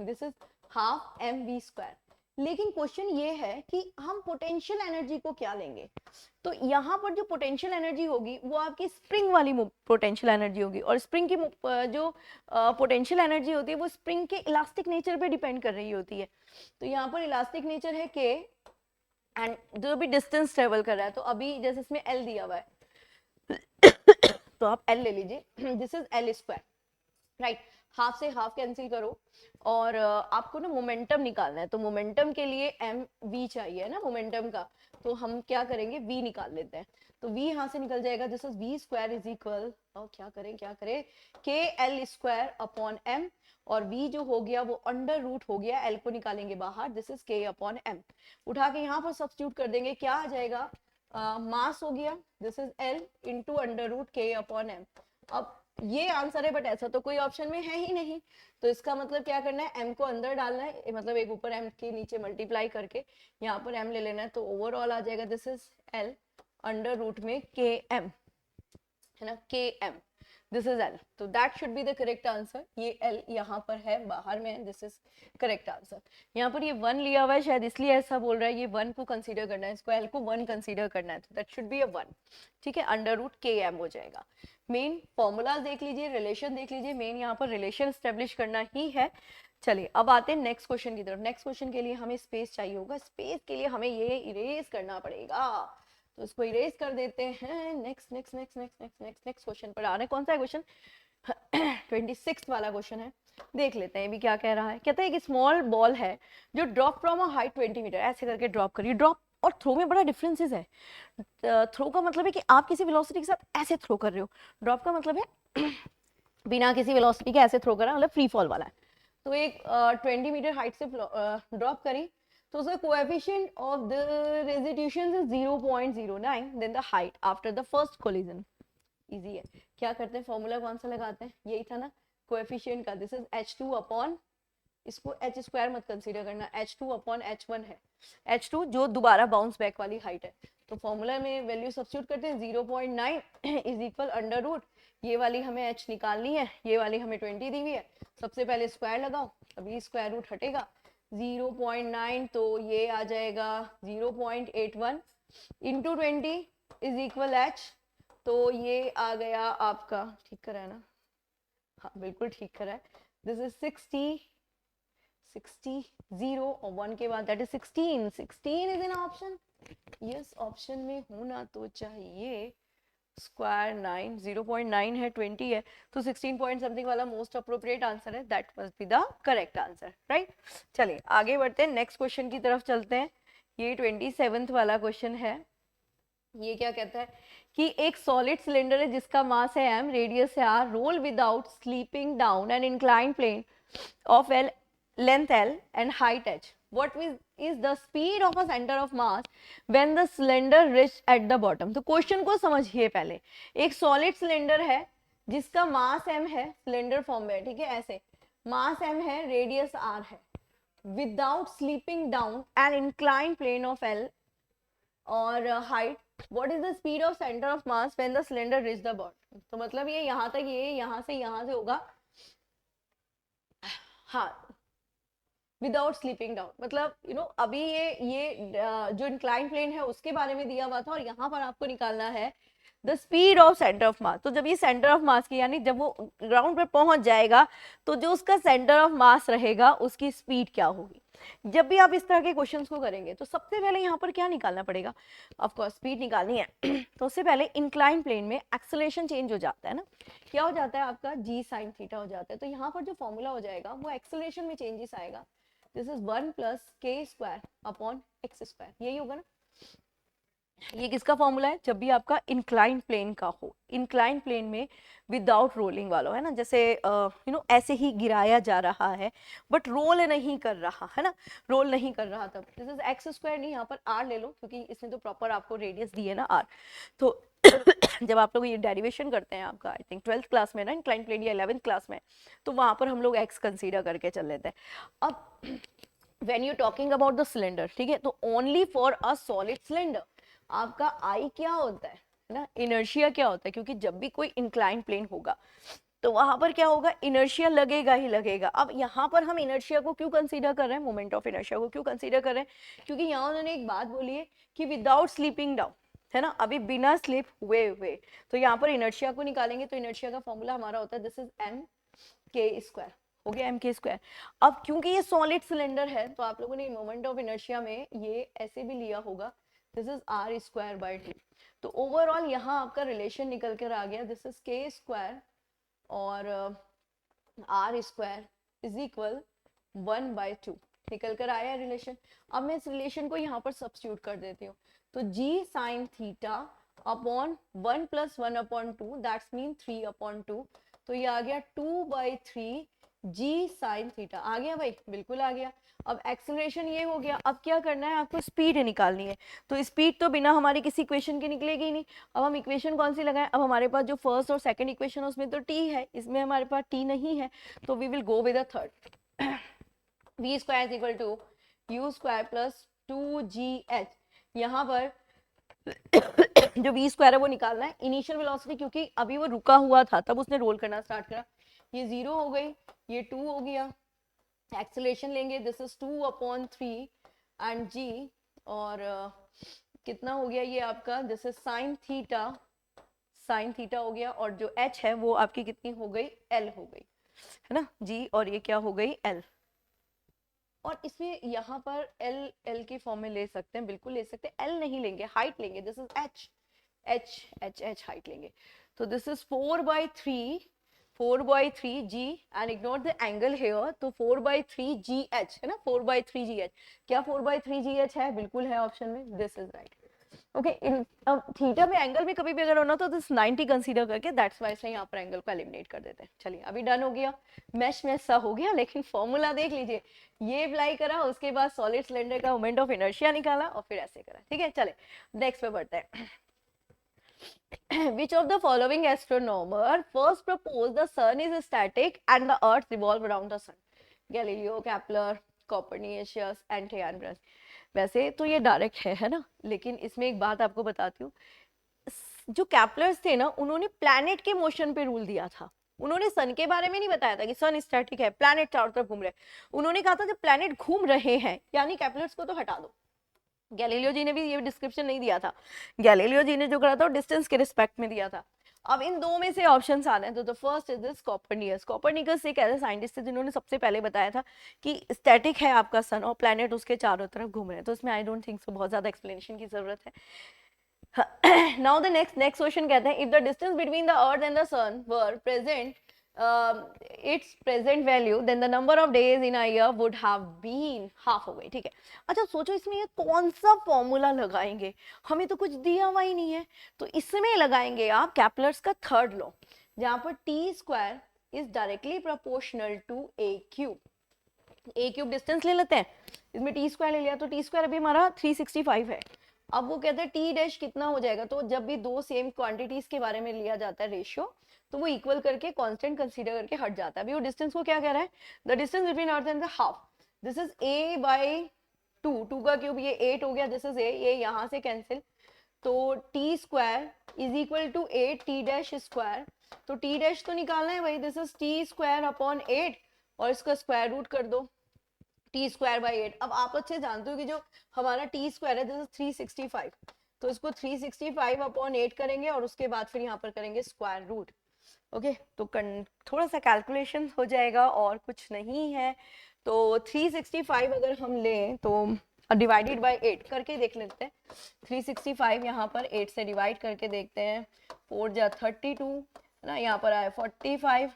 this is half m v square. लेकिन क्वेश्चन ये है कि हम पोटेंशियल एनर्जी को क्या लेंगे, तो यहाँ पर जो पोटेंशियल एनर्जी होगी वो आपकी स्प्रिंग वाली पोटेंशियल एनर्जी होगी, और स्प्रिंग की जो पोटेंशियल एनर्जी होती है वो स्प्रिंग के इलास्टिक नेचर पे डिपेंड कर रही होती है। तो यहाँ पर इलास्टिक नेचर है के, एंड जो भी डिस्टेंस ट्रेवल कर रहा है, तो अभी जैसे इसमें एल दिया हुआ है तो आप एल ले लीजिए, this is L square, right. Half से हाफ कैंसिल करो, और आपको ना मोमेंटम निकालना है, तो मोमेंटम के लिए एम वी चाहिए ना मोमेंटम का, तो हम क्या करेंगे, वी निकाल लेते हैं, तो वी यहाँ से निकल जाएगा, this is v square is equal, और क्या करें के एल स्क्वायर अपॉन एम, और v जो हो गया वो अंडर रूट हो गया, l को निकालेंगे बाहर, this is k upon m, उठा के यहाँ पर सब्स्टिट्यूट कर देंगे, क्या आ जाएगा, मास हो गया, this is l into under root k upon m। अब ये आंसर है, बट ऐसा तो कोई ऑप्शन में है ही नहीं। तो इसका मतलब क्या करना है, m को अंदर डालना है, मतलब एक ऊपर m के नीचे मल्टीप्लाई करके यहाँ पर m ले लेना है, तो ओवरऑल आ जाएगा this is l under root में km, है ना, km, दिस इज l, तो that should be the correct answer. ये l यहाँ पर है, बाहर में है, दिस इज करेक्ट आंसर। यहाँ पर ये 1 लिया हुआ है, शायद इसलिए ऐसा बोल रहा है, ये 1 को कंसीडर करना है, इसको l को 1 कंसीडर करना है, तो दैट शुड बी अ 1, ठीक है, अंडर रूट km हो जाएगा। मेन फॉर्मूलाज देख लीजिए, रिलेशन देख लीजिए, मेन यहाँ पर रिलेशन स्टेब्लिश करना ही है। चलिए अब आते हैं नेक्स्ट क्वेश्चन की तरफ। नेक्स्ट क्वेश्चन के लिए हमें स्पेस चाहिए होगा, स्पेस के लिए हमें ये इरेज करना पड़ेगा, तो इसको इरेज कर देते हैं। Next next next next next next next question पर आ रहे हैं। कौन सा है क्वेश्चन? 26 वाला क्वेश्चन है, देख लेते हैं भी क्या कह रहा है। कहता है कि स्मॉल बॉल है जो drop from a height 20 meter, ऐसे करके ड्रॉप करिए। ड्रॉप और थ्रो में बड़ा डिफरेंसेस है। थ्रो का मतलब है कि आप किसी वेलोसिटी के साथ ऐसे थ्रो कर रहे हो, ड्रॉप का मतलब है बिना किसी वेलोसिटी के ऐसे थ्रो करा, मतलब फ्री फॉल वाला है। तो एक 20 मीटर हाइट से ड्रॉप करी, तो उसका coefficient of the restitution is 0.09, then the height after the first collision. Easy है, क्या करते हैं, फॉर्मूला कौन सा लगाते हैं, यही था ना कोएफिशिएंट का, दिस इज h2 अपॉन, इसको h स्क्वायर मत कंसीडर करना, h2 अपॉन h1 है, h2 जो दोबारा बाउंस बैक वाली हाइट है। तो फॉर्मूला में वैल्यू सब्स्टिट्यूट करते हैं, 0.9 इज इक्वल अंडर रूट, ये वाली हमें h निकालनी है, ये वाली हमें 20 दी हुई है, सबसे पहले स्क्वायर लगाओ, अभी स्क्वायर रूट हटेगा, 0.9 तो ये आ जाएगा 0.81 इंटू 20 इज इक्वल h, तो ये आ गया आपका, ठीक करा है ना, हाँ बिल्कुल ठीक करा है, दिस इज 60 0 और 1 के बाद that is 16 is an option, yes option में होना तो चाहिए। स्क्वायर 9, 0.9 है, 20 है, तो 16 पॉइंट समथिंग वाला मोस्ट अप्रोप्रिएट आंसर है, that must be the correct answer, right. चलिए आगे बढ़ते हैं, नेक्स्ट क्वेश्चन की तरफ चलते हैं। ये 27th वाला क्वेश्चन है। ये क्या कहता है कि एक सॉलिड सिलेंडर है जिसका मास है m, रेडियस है r, roll without slipping down an incline plane of L, length L and height h. What is the speed of a center of mass when the cylinder reach at the bottom? तो question को समझिए पहले। एक solid cylinder है जिसका mass m है, cylinder form में, ठीक है, ऐसे मास m है, रेडियस r है, without slipping down an incline plane of L और height, what is the speed of center of mass when the cylinder reach the bottom? तो मतलब ये यहाँ तक, ये यहाँ से होगा, हाँ, विदाउट स्लीपिंग डाउन, मतलब यू नो अभी ये जो इंक्लाइन प्लेन है उसके बारे में दिया हुआ था, और यहाँ पर आपको निकालना है the speed of centre of mass. तो जब ये सेंटर ऑफ मास की, यानी जब वो ग्राउंड पर पहुंच जाएगा तो जो उसका सेंटर ऑफ मास रहेगा उसकी स्पीड क्या होगी। जब भी आप इस तरह के क्वेश्चंस को करेंगे तो सबसे पहले यहाँ पर क्या निकालना पड़ेगा, ऑफ कोर्स स्पीड निकालनी है। तो उससे पहले इंक्लाइन प्लेन में एक्सेलरेशन चेंज हो जाता है ना, क्या हो जाता है आपका, g sin थीटा हो जाता है। तो यहाँ पर जो फॉर्मूला हो जाएगा वो एक्सेलरेशन में चेंजेस आएगा, this is 1 plus k square upon x square, यही होगा ना। ये किसका फॉर्मूला है, जब भी आपका इंक्लाइन प्लेन का हो, इंक्लाइन प्लेन में विदाउट रोलिंग वाला है ना, जैसे यू नो ऐसे ही गिराया जा रहा है बट रोल नहीं कर रहा है ना, रोल नहीं कर रहा, तब दिस इज एक्स स्क्वायर, नहीं यहाँ पर आर ले लो क्योंकि इसमें तो प्रॉपर आपको रेडियस दी है ना आर। तो जब आप लोग ये डेरिवेशन करते हैं आपका, आई थिंक 12th क्लास में ना इंक्लाइन प्लेन, या 11th क्लास में, तो वहां पर हम लोग एक्स कंसीडर करके चल लेते हैं। अब when you talking about the cylinder, ठीक है, तो only for a solid cylinder आपका आई क्या होता है ना, इनर्शिया क्या होता है, क्योंकि जब भी कोई इंक्लाइन प्लेन होगा तो वहां पर क्या होगा, इनर्शिया लगेगा ही लगेगा। अब यहाँ पर हम इनर्शिया को क्यों कंसीडर कर रहे हैं, मोमेंट ऑफ इनर्शिया को क्यों कंसीडर कर रहे हैं, क्योंकि यहाँ उन्होंने एक बात बोली है कि विदाउट स्लीपिंग डाउन, है ना, अभी बिना स्लिप हुए हुए, तो यहाँ पर इनर्शिया को निकालेंगे, तो इनर्शिया का फॉर्मूला हमारा होता है this is m k square, हो गया m k स्क्वायर। अब क्योंकि ये सॉलिड सिलेंडर है तो आप लोगों ने मोमेंट ऑफ इनर्शिया में ये ऐसे भी लिया होगा, this is r square by 2। तो ओवरऑल यहाँ आपका रिलेशन निकल कर आ गया, दिस इज k स्क्वायर और r स्क्वायर इज इक्वल 1/2, निकल कर आया है रिलेशन। अब मैं इस रिलेशन को यहाँ पर सब्स्टिट्यूट कर देती हूँ, तो g sin theta upon 1 + 1/2, that's mean 3/2, तो ये आ गया 2/3 जी साइन थीटा आ गया भाई, बिल्कुल आ गया। अब एक्सेलरेशन ये हो गया, अब क्या करना है आपको, स्पीड निकालनी है। तो स्पीड तो बिना हमारी किसी इक्वेशन के निकलेगी ही नहीं। अब हम इक्वेशन कौन सी लगाएं, अब हमारे पास जो फर्स्ट और सेकंड इक्वेशन है उसमें तो टी है, इसमें हमारे पास टी नहीं है, तो we will go with the third. V square is equal to u square plus 2gh। यहाँ पर जो वी स्क्वायर है वो निकालना है, इनिशियल वेलोसिटी क्योंकि अभी वो रुका हुआ था तब उसने रोल करना स्टार्ट करा, ये 0 हो गई, ये 2 हो गया। एक्सेलरेशन लेंगे, दिस इज 2/3 एंड जी, और कितना हो गया ये आपका, दिस इज साइन थीटा हो गया, और जो h है वो आपकी कितनी हो गई, l हो गई, है ना जी, और ये क्या हो गई, l। और इसमें यहाँ पर l के फॉर्म में ले सकते हैं, बिल्कुल ले सकते हैं, l नहीं लेंगे, हाइट लेंगे, दिस इज h हाइट लेंगे। तो this is 4/3 g and ignore the angle hair, तो 4/3 gh है ना, 4/3 gh। क्या 4/3 gh है, बिल्कुल है ऑप्शन में, दिस इज राइट। ओके, अब थीटा में एंगल भी कभी भी अगर होना तो दिस 90 कंसीडर करके, दैट्स वाई से यहाँ पर एंगल को एलिमिनेट कर देते हैं। चलिए अभी डन हो गया, मैश सा हो गया, लेकिन फॉर्मूला देख लीजिए, ये अप्लाई करा, उसके बाद सॉलिड सिलेंडर का मोमेंट ऑफ इनर्शिया निकाला और फिर ऐसे करा। ठीक है, चले नेक्स्ट पे बढ़ते हैं। Which of the following astronomer first proposed the sun is static and the earth revolve around the sun? Galileo, Kepler, Copernicus and Theodorus। वैसे तो ये डायरेक्ट है ना, लेकिन इसमें एक बात आपको बताती हूँ, जो कैप्लर्स थे ना उन्होंने प्लैनेट के मोशन पे रूल दिया था, उन्होंने सन के बारे में नहीं बताया था कि सन स्टैटिक है, प्लैनेट चारों तरफ घूम रहे हैं, उन्होंने कहा था जब प्लैनेट घूम रहे हैं यानी कैप्लर्स को तो हटा दो। गैलीलियो जी ने भी ये डिस्क्रिप्शन नहीं दिया था, गैलीलियो जी ने जो करा था डिस्टेंस के रिस्पेक्ट में दिया था। अब इन दो में से ऑप्शंस आ रहे हैं, तो the first is this Copernicus. Copernicus एक ऐसे साइंटिस्ट थे जिन्होंने सबसे पहले बताया था कि स्टैटिक है आपका सन और प्लैनेट उसके चारों तरफ घूम रहे हैं, तो इसमें आई डोंट थिंक सो बहुत ज्यादा एक्सप्लेनेशन की जरूरत है। नाउ द नेक्स्ट क्वेश्चन कहते हैं, if the distance between the earth and the sun were present its present value then the number of days in a year would have been half हो गई। ठीक है, अच्छा सोचो इसमें ये कौन सा फॉर्मूला लगाएंगे, हमें तो कुछ दिया हुआ ही नहीं है, तो इसमें लगाएंगे आप कैप्लर्स का थर्ड लॉ, जहां पर T square is directly proportional to a cube distance ले लेते हैं, इसमें टी स्क्वायर ले लिया, तो टी स्क्वायर अभी हमारा 365 है। अब वो कहते हैं टी डैश कितना हो जाएगा, तो जब भी दो सेम क्वांटिटीज के बारे में लिया जाता है रेशियो, तो वो इक्वल करके कांस्टेंट कंसीडर करके हट जाता है। अभी वो डिस्टेंस को क्या कह रहा है, the distance between earth and the half, this is a by 2 का क्यूब, ये 8 हो गया, दिस इज a, ये यहाँ से कैंसिल, तो T square is equal to 8 T dash square, तो टी डैश तो निकालना है भाई, this is T square upon 8 और इसका स्क्वायर रूट कर दो, टी स्क्वायर बाई 8। अब आप अच्छे जानते हो कि जो हमारा टी स्क्वायर है दिस इज 365, तो इसको 365 अपॉन 8 करेंगे और उसके बाद फिर यहाँ पर करेंगे स्क्वायर रूट। ओके, तो थोड़ा सा कैलकुलेशन हो जाएगा और कुछ नहीं है, तो 365 अगर हम लें तो डिवाइडेड बाय 8 करके देख लेते हैं, 365 यहाँ पर 8 से डिवाइड करके देखते हैं, 4 जा 32 है ना, यहाँ पर आया 45,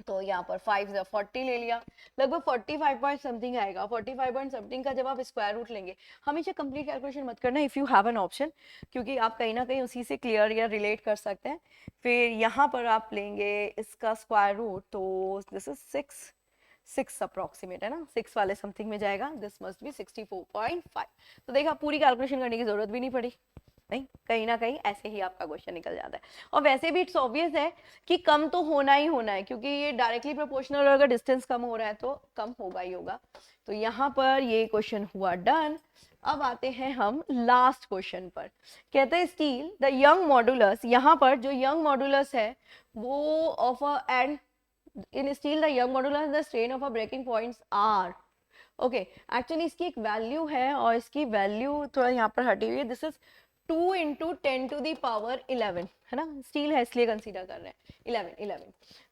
तो यहाँ पर 5 से 40 ले लिया, लगभग 45 पॉइंट समथिंग आएगा, 45 पॉइंट समथिंग का जब आप स्क्वायर रूट लेंगे, हमेशा कंप्लीट कैलकुलेशन मत करना if you have an option, क्योंकि आप कहीं ना कहीं उसी से क्लियर या रिलेट कर सकते हैं। फिर यहाँ पर आप लेंगे इसका स्क्वायर रूट, तो दिस इज 6 अप्रोक्सीमेट है ना, 6 वाले समथिंग में जाएगा, दिस मस्ट बी 64.5। तो देखा, पूरी कैलकुलेशन करने की जरूरत भी नहीं पड़ी, नहीं, कहीं ना कहीं ऐसे ही आपका क्वेश्चन निकल जाता है। और वैसे भी इट्स ऑब्वियस है कि कम तो होना ही होना है, क्योंकि ये डायरेक्टली प्रोपोर्शनल, और अगर डिस्टेंस कम हो रहा है तो कम होगा ही होगा। तो यहाँ पर ये क्वेश्चन हुआ डन। अब आते हैं हम लास्ट क्वेश्चन पर, कहते हैं स्टील द यंग मॉडुलस, यहाँ पर जो यंग मॉडुलस है वो of a and in steel the Young modulus the strain of a breaking points are, okay, actually इसकी एक वैल्यू है और इसकी वैल्यू थोड़ा यहाँ पर हटी हुई है, दिस इज 2 इंटू 10⁻11 है ना, स्टील है इसलिए कंसीडर कर रहे हैं 11।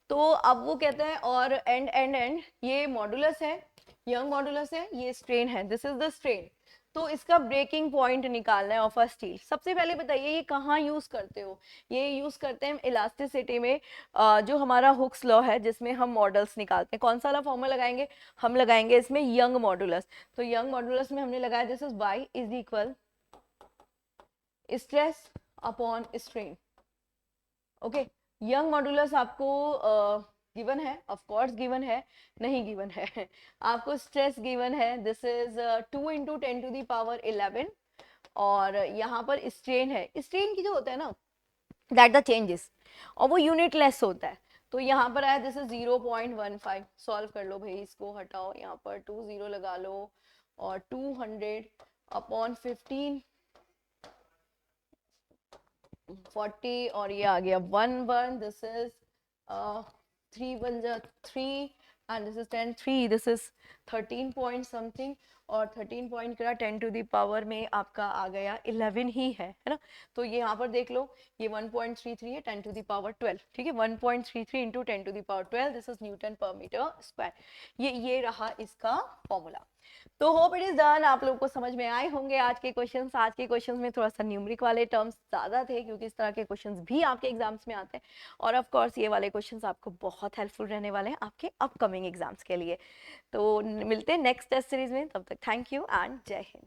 तो अब वो कहते हैं और एंड ये मॉडुलस है, यंग मॉडुलस है, ये स्ट्रेन है, दिस इज द स्ट्रेन, तो इसका ब्रेकिंग पॉइंट निकालना है ऑफ अ स्टील। सबसे पहले बताइए ये कहाँ यूज करते हो, ये यूज करते हैं इलास्टिसिटी में, जो हमारा हुक्स लॉ है जिसमें हम मॉडल्स निकालते हैं, कौन सा वाला फॉर्मूला लगाएंगे, हम लगाएंगे इसमें यंग मॉडुलस, तो यंग मॉडुलस में हमने लगाया this is Y is equal stress upon strain. Okay, Young modulus आपको गिवन है, ऑफ कोर्स गिवन है, नहीं गिवन है आपको स्ट्रेस गिवन है, this is 2 into 10 to the power 11, और यहाँ पर स्ट्रेन है, स्ट्रेन की जो होता है ना दैट द चेंजेस, और वो यूनिट लेस होता है, तो यहाँ पर आया दिस इज 0.15, सॉल्व कर लो भाई, इसको हटाओ, यहाँ पर 2 0 लगा लो, और 200 अपॉन 15 40, और ये आ गया 1 1, दिस इज 3 1 जा 3, and this is 10 3, this is 13 point something, और 13 पॉइंट करा 10 टू दी पावर में आपका आ गया 11 ही है ना, तो ये यहाँ पर देख लो, ये 1.33 है 10 टू दी पावर 12, ठीक है, 1.33 into 10 to the power 12, this is newton per meter square, ये रहा इसका फॉर्मूला। तो होप इट इज डन, आप लोगों को समझ में आए होंगे आज के क्वेश्चंस। आज के क्वेश्चंस में थोड़ा सा न्यूमेरिक वाले टर्म्स ज्यादा थे, क्योंकि इस तरह के क्वेश्चंस भी आपके एग्जाम्स में आते हैं, और ऑफ कोर्स ये वाले क्वेश्चंस आपको बहुत हेल्पफुल रहने वाले हैं आपके अपकमिंग एग्जाम्स के लिए। तो मिलते हैं नेक्स्ट टेस्ट सीरीज में, तब तक थैंक यू एंड जय हिंद।